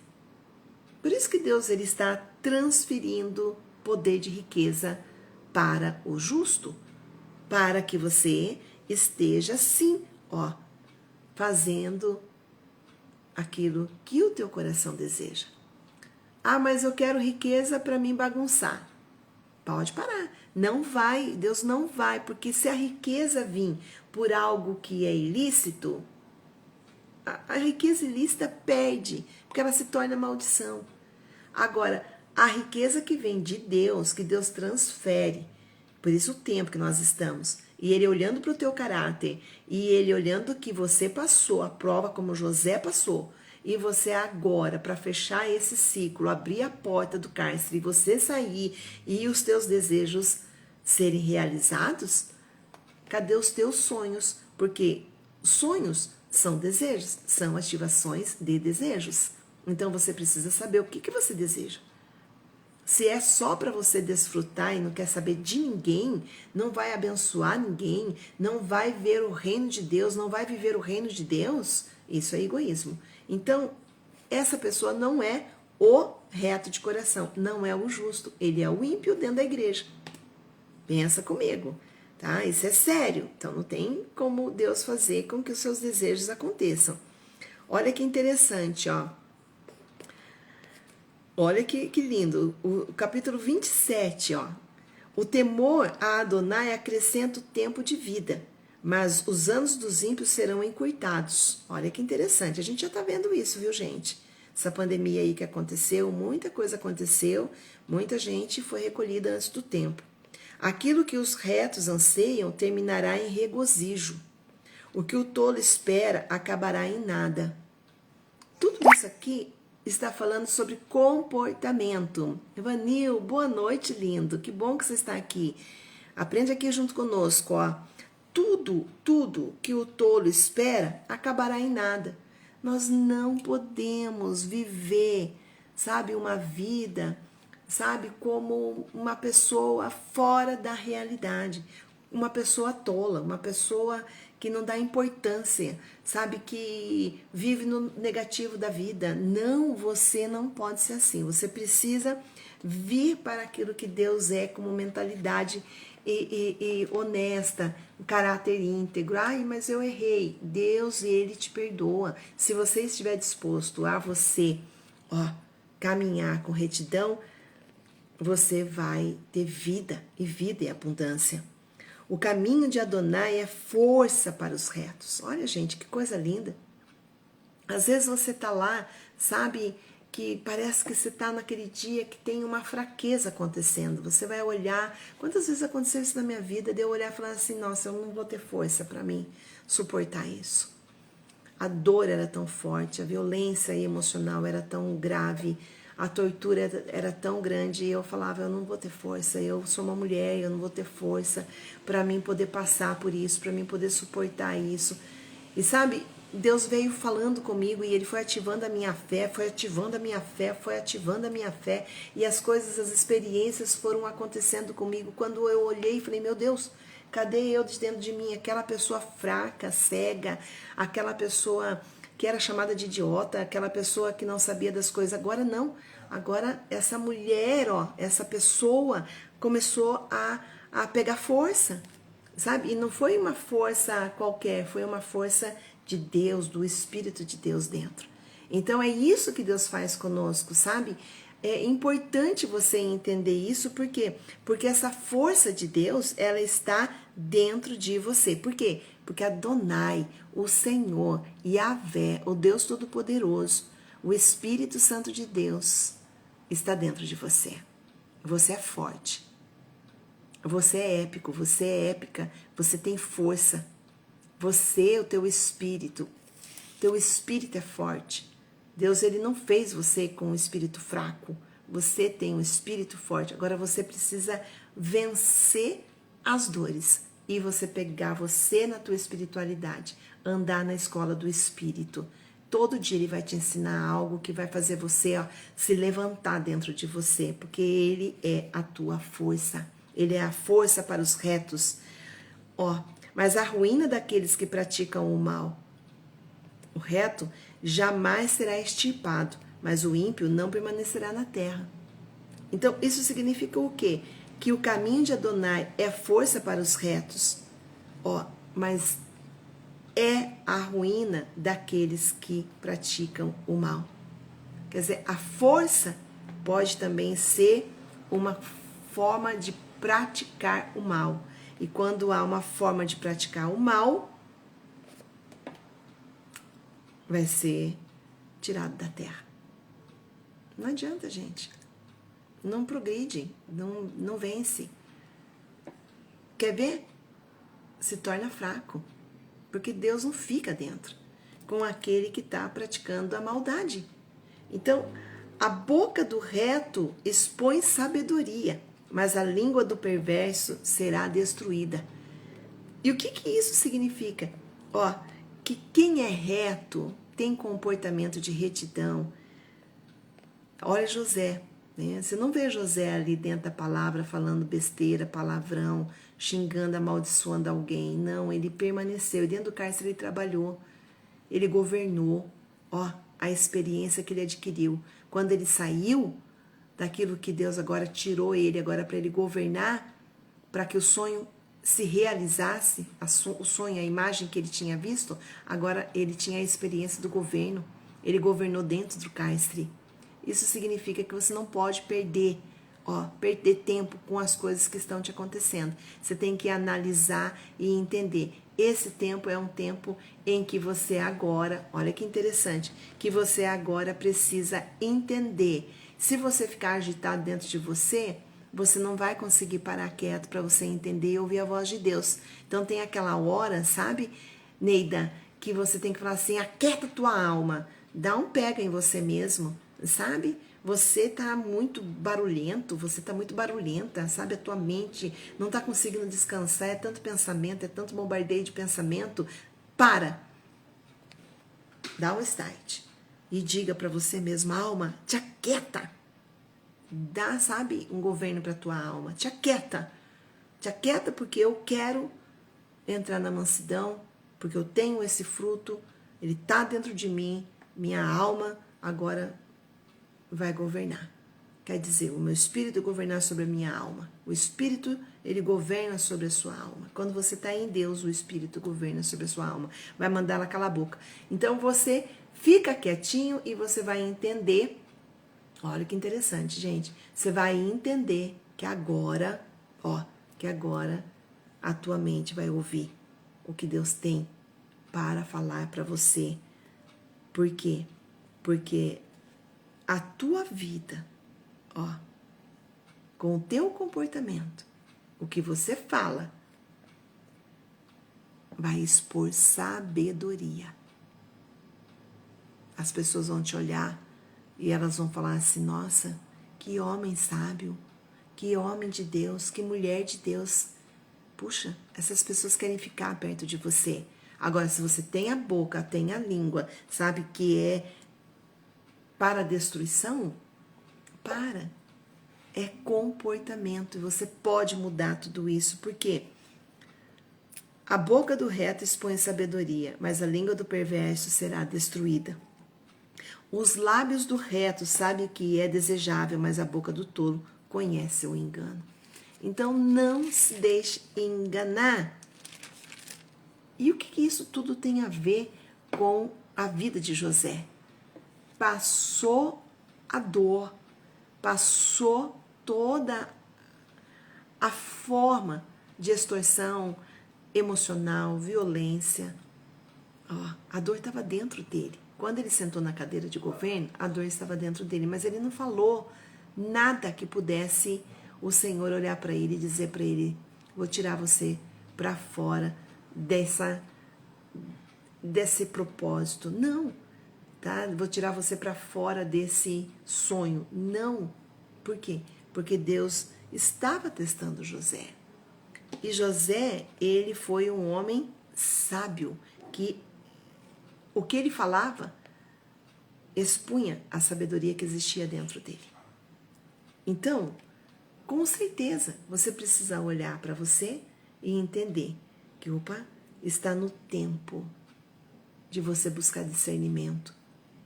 Por isso que Deus, ele está transferindo poder de riqueza para o justo, para que você esteja sim, ó, fazendo aquilo que o teu coração deseja. Ah, mas eu quero riqueza para mim bagunçar. Pode parar. Não vai, Deus não vai, porque se a riqueza vir por algo que é ilícito, a riqueza ilícita perde, porque ela se torna maldição. Agora, a riqueza que vem de Deus, que Deus transfere, por isso o tempo que nós estamos, e ele olhando para o teu caráter, e ele olhando que você passou a prova como José passou, e você agora, para fechar esse ciclo, abrir a porta do cárcere, e você sair, e os teus desejos serem realizados, cadê os teus sonhos? Porque sonhos são desejos, são ativações de desejos. Então você precisa saber o que você deseja. Se é só para você desfrutar e não quer saber de ninguém, não vai abençoar ninguém, não vai ver o reino de Deus, não vai viver o reino de Deus, isso é egoísmo. Então, essa pessoa não é o reto de coração, não é o justo, ele é o ímpio dentro da igreja. Pensa comigo. tá? Isso é sério. Então não tem como Deus fazer com que os seus desejos aconteçam. Olha que interessante, ó. Olha que lindo. O capítulo 27, ó. O temor a Adonai acrescenta o tempo de vida, mas os anos dos ímpios serão encurtados. Olha que interessante. A gente já tá vendo isso, viu, gente? Essa pandemia aí que aconteceu, muita coisa aconteceu, muita gente foi recolhida antes do tempo. Aquilo que os retos anseiam terminará em regozijo. O que o tolo espera acabará em nada. Tudo isso aqui está falando sobre comportamento. Evanil, boa noite, lindo. Que bom que você está aqui. Aprende aqui junto conosco, ó. Tudo que o tolo espera acabará em nada. Nós não podemos viver, sabe, uma vida, sabe, como uma pessoa fora da realidade, uma pessoa tola, uma pessoa que não dá importância, sabe, que vive no negativo da vida. Não, você não pode ser assim. Você precisa vir para aquilo que Deus é, como mentalidade e honesta, um caráter íntegro. Ai, mas eu errei. Deus, ele te perdoa. Se você estiver disposto a você, ó, caminhar com retidão, você vai ter vida, e vida é abundância. O caminho de Adonai é força para os retos. Olha, gente, que coisa linda. Às vezes você tá lá, sabe, que parece que você tá naquele dia que tem uma fraqueza acontecendo. Você vai olhar, quantas vezes aconteceu isso na minha vida, de eu olhar e falar assim, nossa, eu não vou ter força para mim suportar isso. A dor era tão forte, a violência emocional era tão grave, a tortura era tão grande, e eu falava, eu não vou ter força, eu sou uma mulher, eu não vou ter força para mim poder passar por isso, para mim poder suportar isso. E sabe, Deus veio falando comigo e ele foi ativando a minha fé, foi ativando a minha fé, foi ativando a minha fé, e as coisas, as experiências foram acontecendo comigo. Quando eu olhei e falei, meu Deus, cadê eu de dentro de mim? Aquela pessoa fraca, cega, aquela pessoa que era chamada de idiota, aquela pessoa que não sabia das coisas. Agora não. Agora essa mulher, ó, essa pessoa começou a pegar força, sabe? E não foi uma força qualquer, foi uma força de Deus, do Espírito de Deus dentro. Então é isso que Deus faz conosco, sabe? É importante você entender isso, por quê? Porque essa força de Deus, ela está dentro de você. Por quê? Porque Adonai, o Senhor, Yahvé, o Deus Todo-Poderoso, o Espírito Santo de Deus, está dentro de você. Você é forte. Você é épico, você é épica, você tem força. Você, o teu espírito é forte. Deus, ele não fez você com um espírito fraco. Você tem um espírito forte. Agora você precisa vencer as dores e você pegar você na tua espiritualidade, andar na escola do espírito. Todo dia ele vai te ensinar algo que vai fazer você, ó, se levantar dentro de você, porque ele é a tua força. Ele é a força para os retos. Ó, mas a ruína daqueles que praticam o mal, o reto, jamais será extirpado, mas o ímpio não permanecerá na terra. Então, isso significa o quê? Que o caminho de Adonai é força para os retos, ó, mas é a ruína daqueles que praticam o mal. Quer dizer, a força pode também ser uma forma de praticar o mal. E quando há uma forma de praticar o mal, vai ser tirado da terra. Não adianta, gente. Não progride, não vence. Quer ver? Se torna fraco. Porque Deus não fica dentro com aquele que está praticando a maldade. Então, a boca do reto expõe sabedoria, mas a língua do perverso será destruída. E o que isso significa? Ó, que quem é reto tem comportamento de retidão. Olha José, né? Você não vê José ali dentro da palavra falando besteira, palavrão, xingando, amaldiçoando alguém. Não, ele permaneceu. Dentro do cárcere ele trabalhou, ele governou. Ó, a experiência que ele adquiriu. Quando ele saiu daquilo que Deus agora tirou ele, agora para ele governar, para que o sonho se realizasse o sonho, a imagem que ele tinha visto, agora ele tinha a experiência do governo. Ele governou dentro do cárcere. Isso significa que você não pode perder tempo com as coisas que estão te acontecendo. Você tem que analisar e entender. Esse tempo é um tempo em que você agora, olha que interessante, que você agora precisa entender. Se você ficar agitado dentro de você, você não vai conseguir parar quieto para você entender e ouvir a voz de Deus. Então tem aquela hora, sabe, Neida, que você tem que falar assim, aquieta tua alma, dá um pega em você mesmo, sabe? Você tá muito barulhento, você tá muito barulhenta, sabe? A tua mente não tá conseguindo descansar, é tanto pensamento, é tanto bombardeio de pensamento. Para! Dá um start e diga para você mesmo, alma, te aquieta. Dá, sabe, um governo para tua alma. Te aquieta. Te aquieta porque eu quero entrar na mansidão, porque eu tenho esse fruto, ele tá dentro de mim, minha alma agora vai governar. Quer dizer, o meu espírito governar sobre a minha alma. O espírito, ele governa sobre a sua alma. Quando você está em Deus, o espírito governa sobre a sua alma. Vai mandar ela calar a boca. Então você fica quietinho e você vai entender. Olha que interessante, gente. Você vai entender que agora, a tua mente vai ouvir o que Deus tem para falar para você. Por quê? Porque a tua vida, com o teu comportamento, o que você fala, vai expor sabedoria. As pessoas vão te olhar e elas vão falar assim, nossa, que homem sábio, que homem de Deus, que mulher de Deus. Puxa, essas pessoas querem ficar perto de você. Agora, se você tem a boca, tem a língua, sabe que é para a destruição, é comportamento. E você pode mudar tudo isso. Por quê? A boca do reto expõe sabedoria, mas a língua do perverso será destruída. Os lábios do reto sabem o que é desejável, mas a boca do tolo conhece o engano. Então, não se deixe enganar. E o que isso tudo tem a ver com a vida de José? Passou a dor, passou toda a forma de extorsão emocional, violência. A dor estava dentro dele. Quando ele sentou na cadeira de governo, a dor estava dentro dele, mas ele não falou nada que pudesse o Senhor olhar para ele e dizer para ele, vou tirar você para fora desse propósito. Não, tá? Vou tirar você para fora desse sonho. Não. Por quê? Porque Deus estava testando José. E José, ele foi um homem sábio, que o que ele falava expunha a sabedoria que existia dentro dele. Então, com certeza, você precisa olhar para você e entender que, está no tempo de você buscar discernimento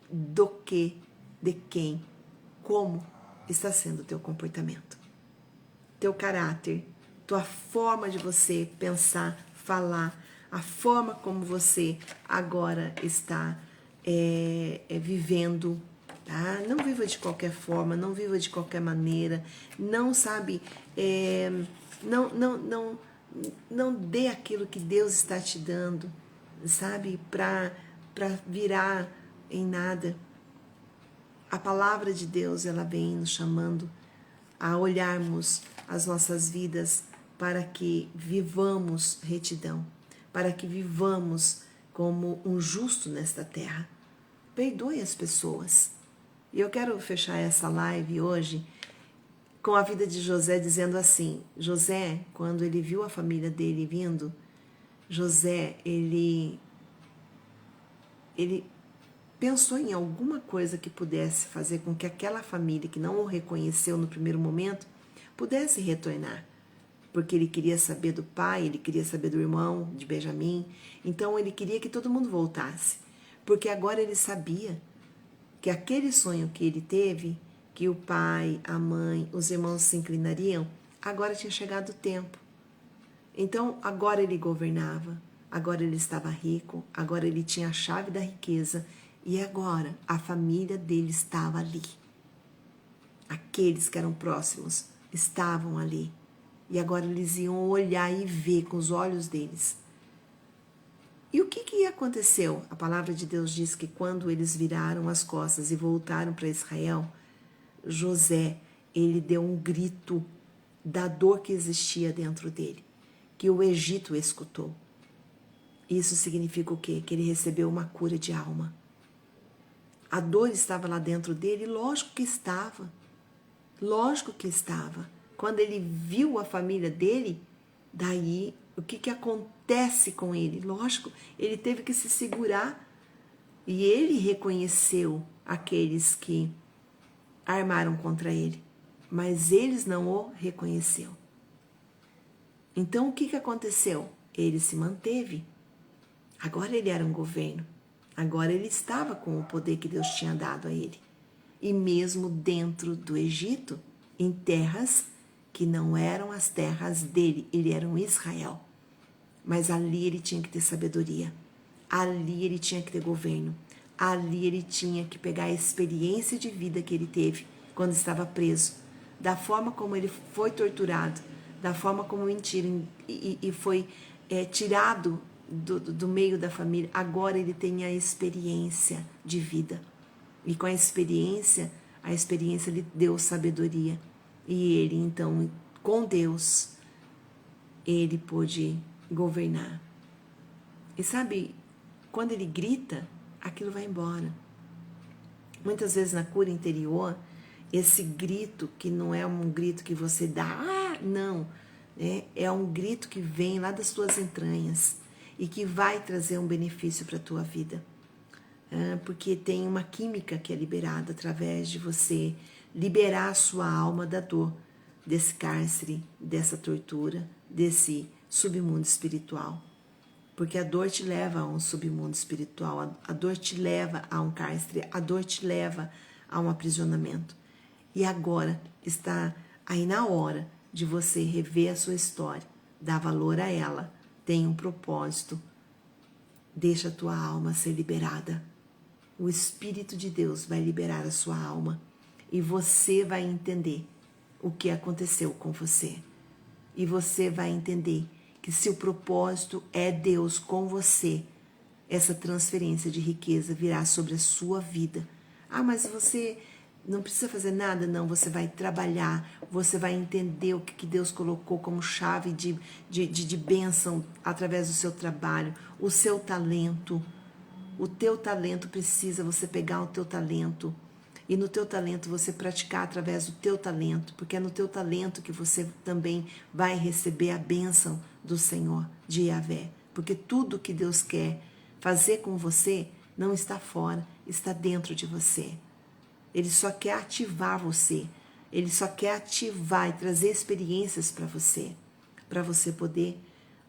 do que, de quem, como está sendo o teu comportamento, teu caráter, tua forma de você pensar, falar, a forma como você agora está vivendo, tá? Não viva de qualquer forma, não viva de qualquer maneira, não sabe, não dê aquilo que Deus está te dando, sabe, para virar em nada. A palavra de Deus, ela vem nos chamando a olharmos as nossas vidas para que vivamos retidão, para que vivamos como um justo nesta terra. Perdoe as pessoas. E eu quero fechar essa live hoje com a vida de José dizendo assim, José, quando ele viu a família dele vindo, José, ele pensou em alguma coisa que pudesse fazer com que aquela família que não o reconheceu no primeiro momento pudesse retornar. Porque ele queria saber do pai, ele queria saber do irmão, de Benjamim. Então ele queria que todo mundo voltasse. Porque agora ele sabia que aquele sonho que ele teve, que o pai, a mãe, os irmãos se inclinariam, agora tinha chegado o tempo. Então, agora ele governava, agora ele estava rico, agora ele tinha a chave da riqueza e agora a família dele estava ali. Aqueles que eram próximos estavam ali e agora eles iam olhar e ver com os olhos deles. E o que aconteceu? A palavra de Deus diz que quando eles viraram as costas e voltaram para Israel, José, ele deu um grito da dor que existia dentro dele, que o Egito escutou. Isso significa o quê? Que ele recebeu uma cura de alma. A dor estava lá dentro dele, lógico que estava. Lógico que estava. Quando ele viu a família dele, daí o que acontece com ele? Lógico, ele teve que se segurar e ele reconheceu aqueles que armaram contra ele, mas eles não o reconheceu. Então o que aconteceu? Ele se manteve. Agora ele era um governo. Agora ele estava com o poder que Deus tinha dado a ele. E mesmo dentro do Egito, em terras que não eram as terras dele, ele era um Israel. Mas ali ele tinha que ter sabedoria. Ali ele tinha que ter governo. Ali ele tinha que pegar a experiência de vida que ele teve quando estava preso, da forma como ele foi torturado, da forma como mentiram e foi tirado do meio da família. Agora ele tem a experiência de vida. E com a experiência lhe deu sabedoria. E ele, então, com Deus, ele pôde governar. E sabe, quando ele grita, aquilo vai embora. Muitas vezes na cura interior, esse grito, que não é um grito que você dá, não, é um grito que vem lá das tuas entranhas e que vai trazer um benefício para a tua vida. Porque tem uma química que é liberada através de você liberar a sua alma da dor, desse cárcere, dessa tortura, desse submundo espiritual. Porque a dor te leva a um submundo espiritual, a dor te leva a um cárcere, a dor te leva a um aprisionamento. E agora está aí na hora de você rever a sua história, dar valor a ela, tem um propósito, deixa a tua alma ser liberada. O Espírito de Deus vai liberar a sua alma e você vai entender o que aconteceu com você. E você vai entender que se o propósito é Deus com você, essa transferência de riqueza virá sobre a sua vida. Mas você não precisa fazer nada, não. Você vai trabalhar, você vai entender o que Deus colocou como chave de bênção através do seu trabalho, o seu talento. O teu talento precisa você pegar o teu talento e no teu talento você praticar através do teu talento, porque é no teu talento que você também vai receber a bênção do Senhor, de Yahvé. Porque tudo que Deus quer fazer com você não está fora, está dentro de você. Ele só quer ativar você, ele só quer ativar e trazer experiências para você poder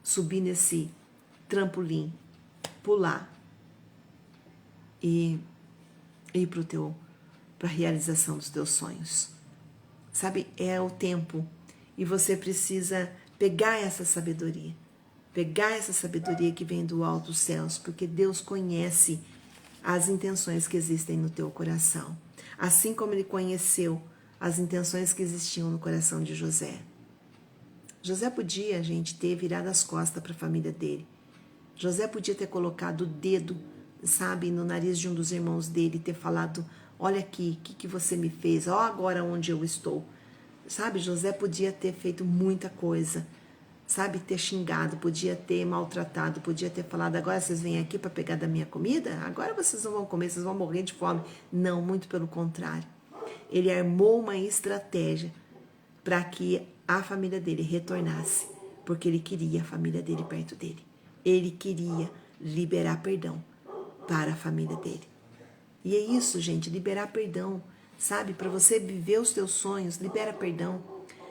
subir nesse trampolim, pular e ir para a realização dos teus sonhos. Sabe, é o tempo e você precisa pegar essa sabedoria que vem do alto dos céus, porque Deus conhece as intenções que existem no teu coração, assim como ele conheceu as intenções que existiam no coração de José. José podia, gente, ter virado as costas para a família dele. José podia ter colocado o dedo, sabe, no nariz de um dos irmãos dele e ter falado: olha aqui, o que você me fez? Ó, agora onde eu estou. Sabe, José podia ter feito muita coisa, sabe, ter xingado, podia ter maltratado, podia ter falado: agora vocês vêm aqui para pegar da minha comida? Agora vocês não vão comer, vocês vão morrer de fome. Não, muito pelo contrário. Ele armou uma estratégia para que a família dele retornasse, porque ele queria a família dele perto dele. Ele queria liberar perdão para a família dele. E é isso, gente, liberar perdão, sabe? Para você viver os teus sonhos, libera perdão.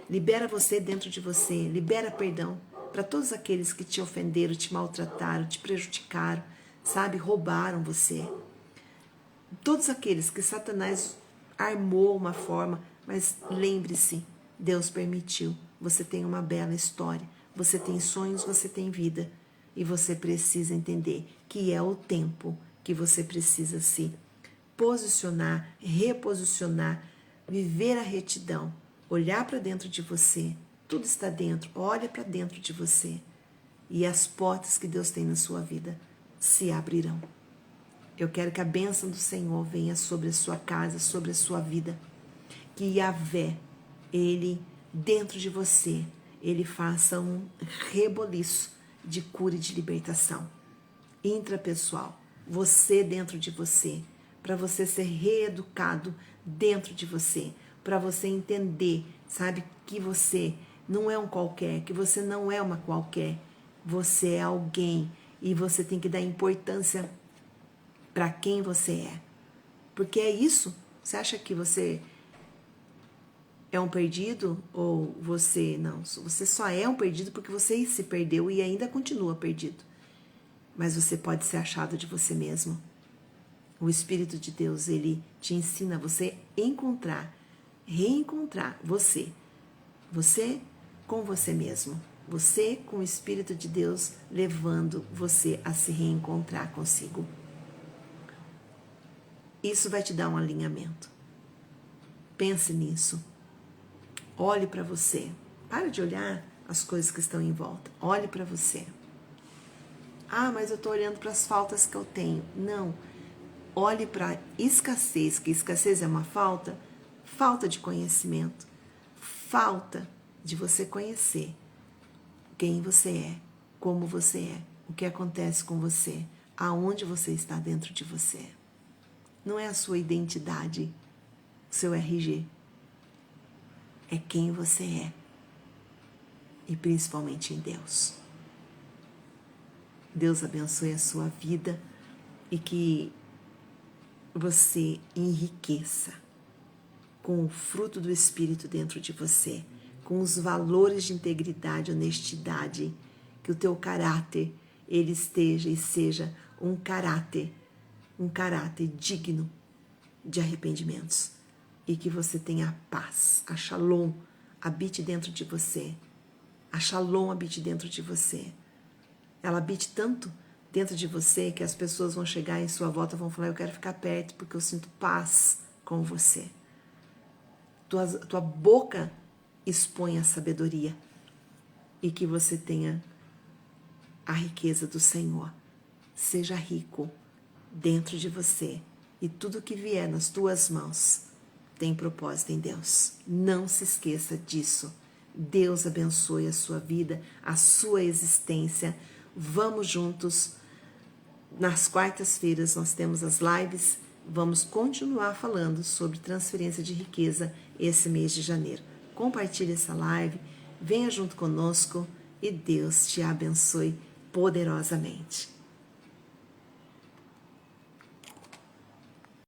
Libera você dentro de você, libera perdão para todos aqueles que te ofenderam, te maltrataram, te prejudicaram, sabe? Roubaram você. Todos aqueles que Satanás armou uma forma, mas lembre-se, Deus permitiu você tem uma bela história, você tem sonhos, você tem vida. E você precisa entender que é o tempo que você precisa se posicionar, reposicionar, viver a retidão, olhar para dentro de você. Tudo está dentro, olha para dentro de você. E as portas que Deus tem na sua vida se abrirão. Eu quero que a bênção do Senhor venha sobre a sua casa, sobre a sua vida. Que Yahvé, Ele, dentro de você, Ele faça um reboliço de cura e de libertação. Intrapessoal, você dentro de você, para você ser reeducado dentro de você, para você entender, sabe, que você não é um qualquer, que você não é uma qualquer, você é alguém e você tem que dar importância para quem você é. Porque é isso. Você acha que você é um perdido ou você não? Você só é um perdido porque você se perdeu e ainda continua perdido. Mas você pode ser achado de você mesmo. O Espírito de Deus, ele te ensina a você encontrar, reencontrar você. Você com você mesmo. Você com o Espírito de Deus levando você a se reencontrar consigo. Isso vai te dar um alinhamento. Pense nisso. Olhe para você. Para de olhar as coisas que estão em volta. Olhe para você. Ah, mas eu estou olhando para as faltas que eu tenho. Não. Olhe para a escassez, que escassez é uma falta. Falta de conhecimento. Falta de você conhecer quem você é, como você é, o que acontece com você, aonde você está dentro de você. Não é a sua identidade, seu RG. É quem você é. E principalmente em Deus. Deus abençoe a sua vida e que você enriqueça com o fruto do Espírito dentro de você, com os valores de integridade, honestidade, que o teu caráter, ele esteja e seja um caráter digno de arrependimentos e que você tenha a paz, a shalom habite dentro de você, a shalom habite dentro de você. Ela habite tanto dentro de você que as pessoas vão chegar em sua volta e vão falar, eu quero ficar perto porque eu sinto paz com você. Tua boca expõe a sabedoria e que você tenha a riqueza do Senhor. Seja rico dentro de você e tudo que vier nas tuas mãos tem propósito em Deus. Não se esqueça disso. Deus abençoe a sua vida, a sua existência. Vamos juntos. Nas quartas-feiras nós temos as lives. Vamos continuar falando sobre transferência de riqueza esse mês de janeiro. Compartilhe essa live, venha junto conosco e Deus te abençoe poderosamente.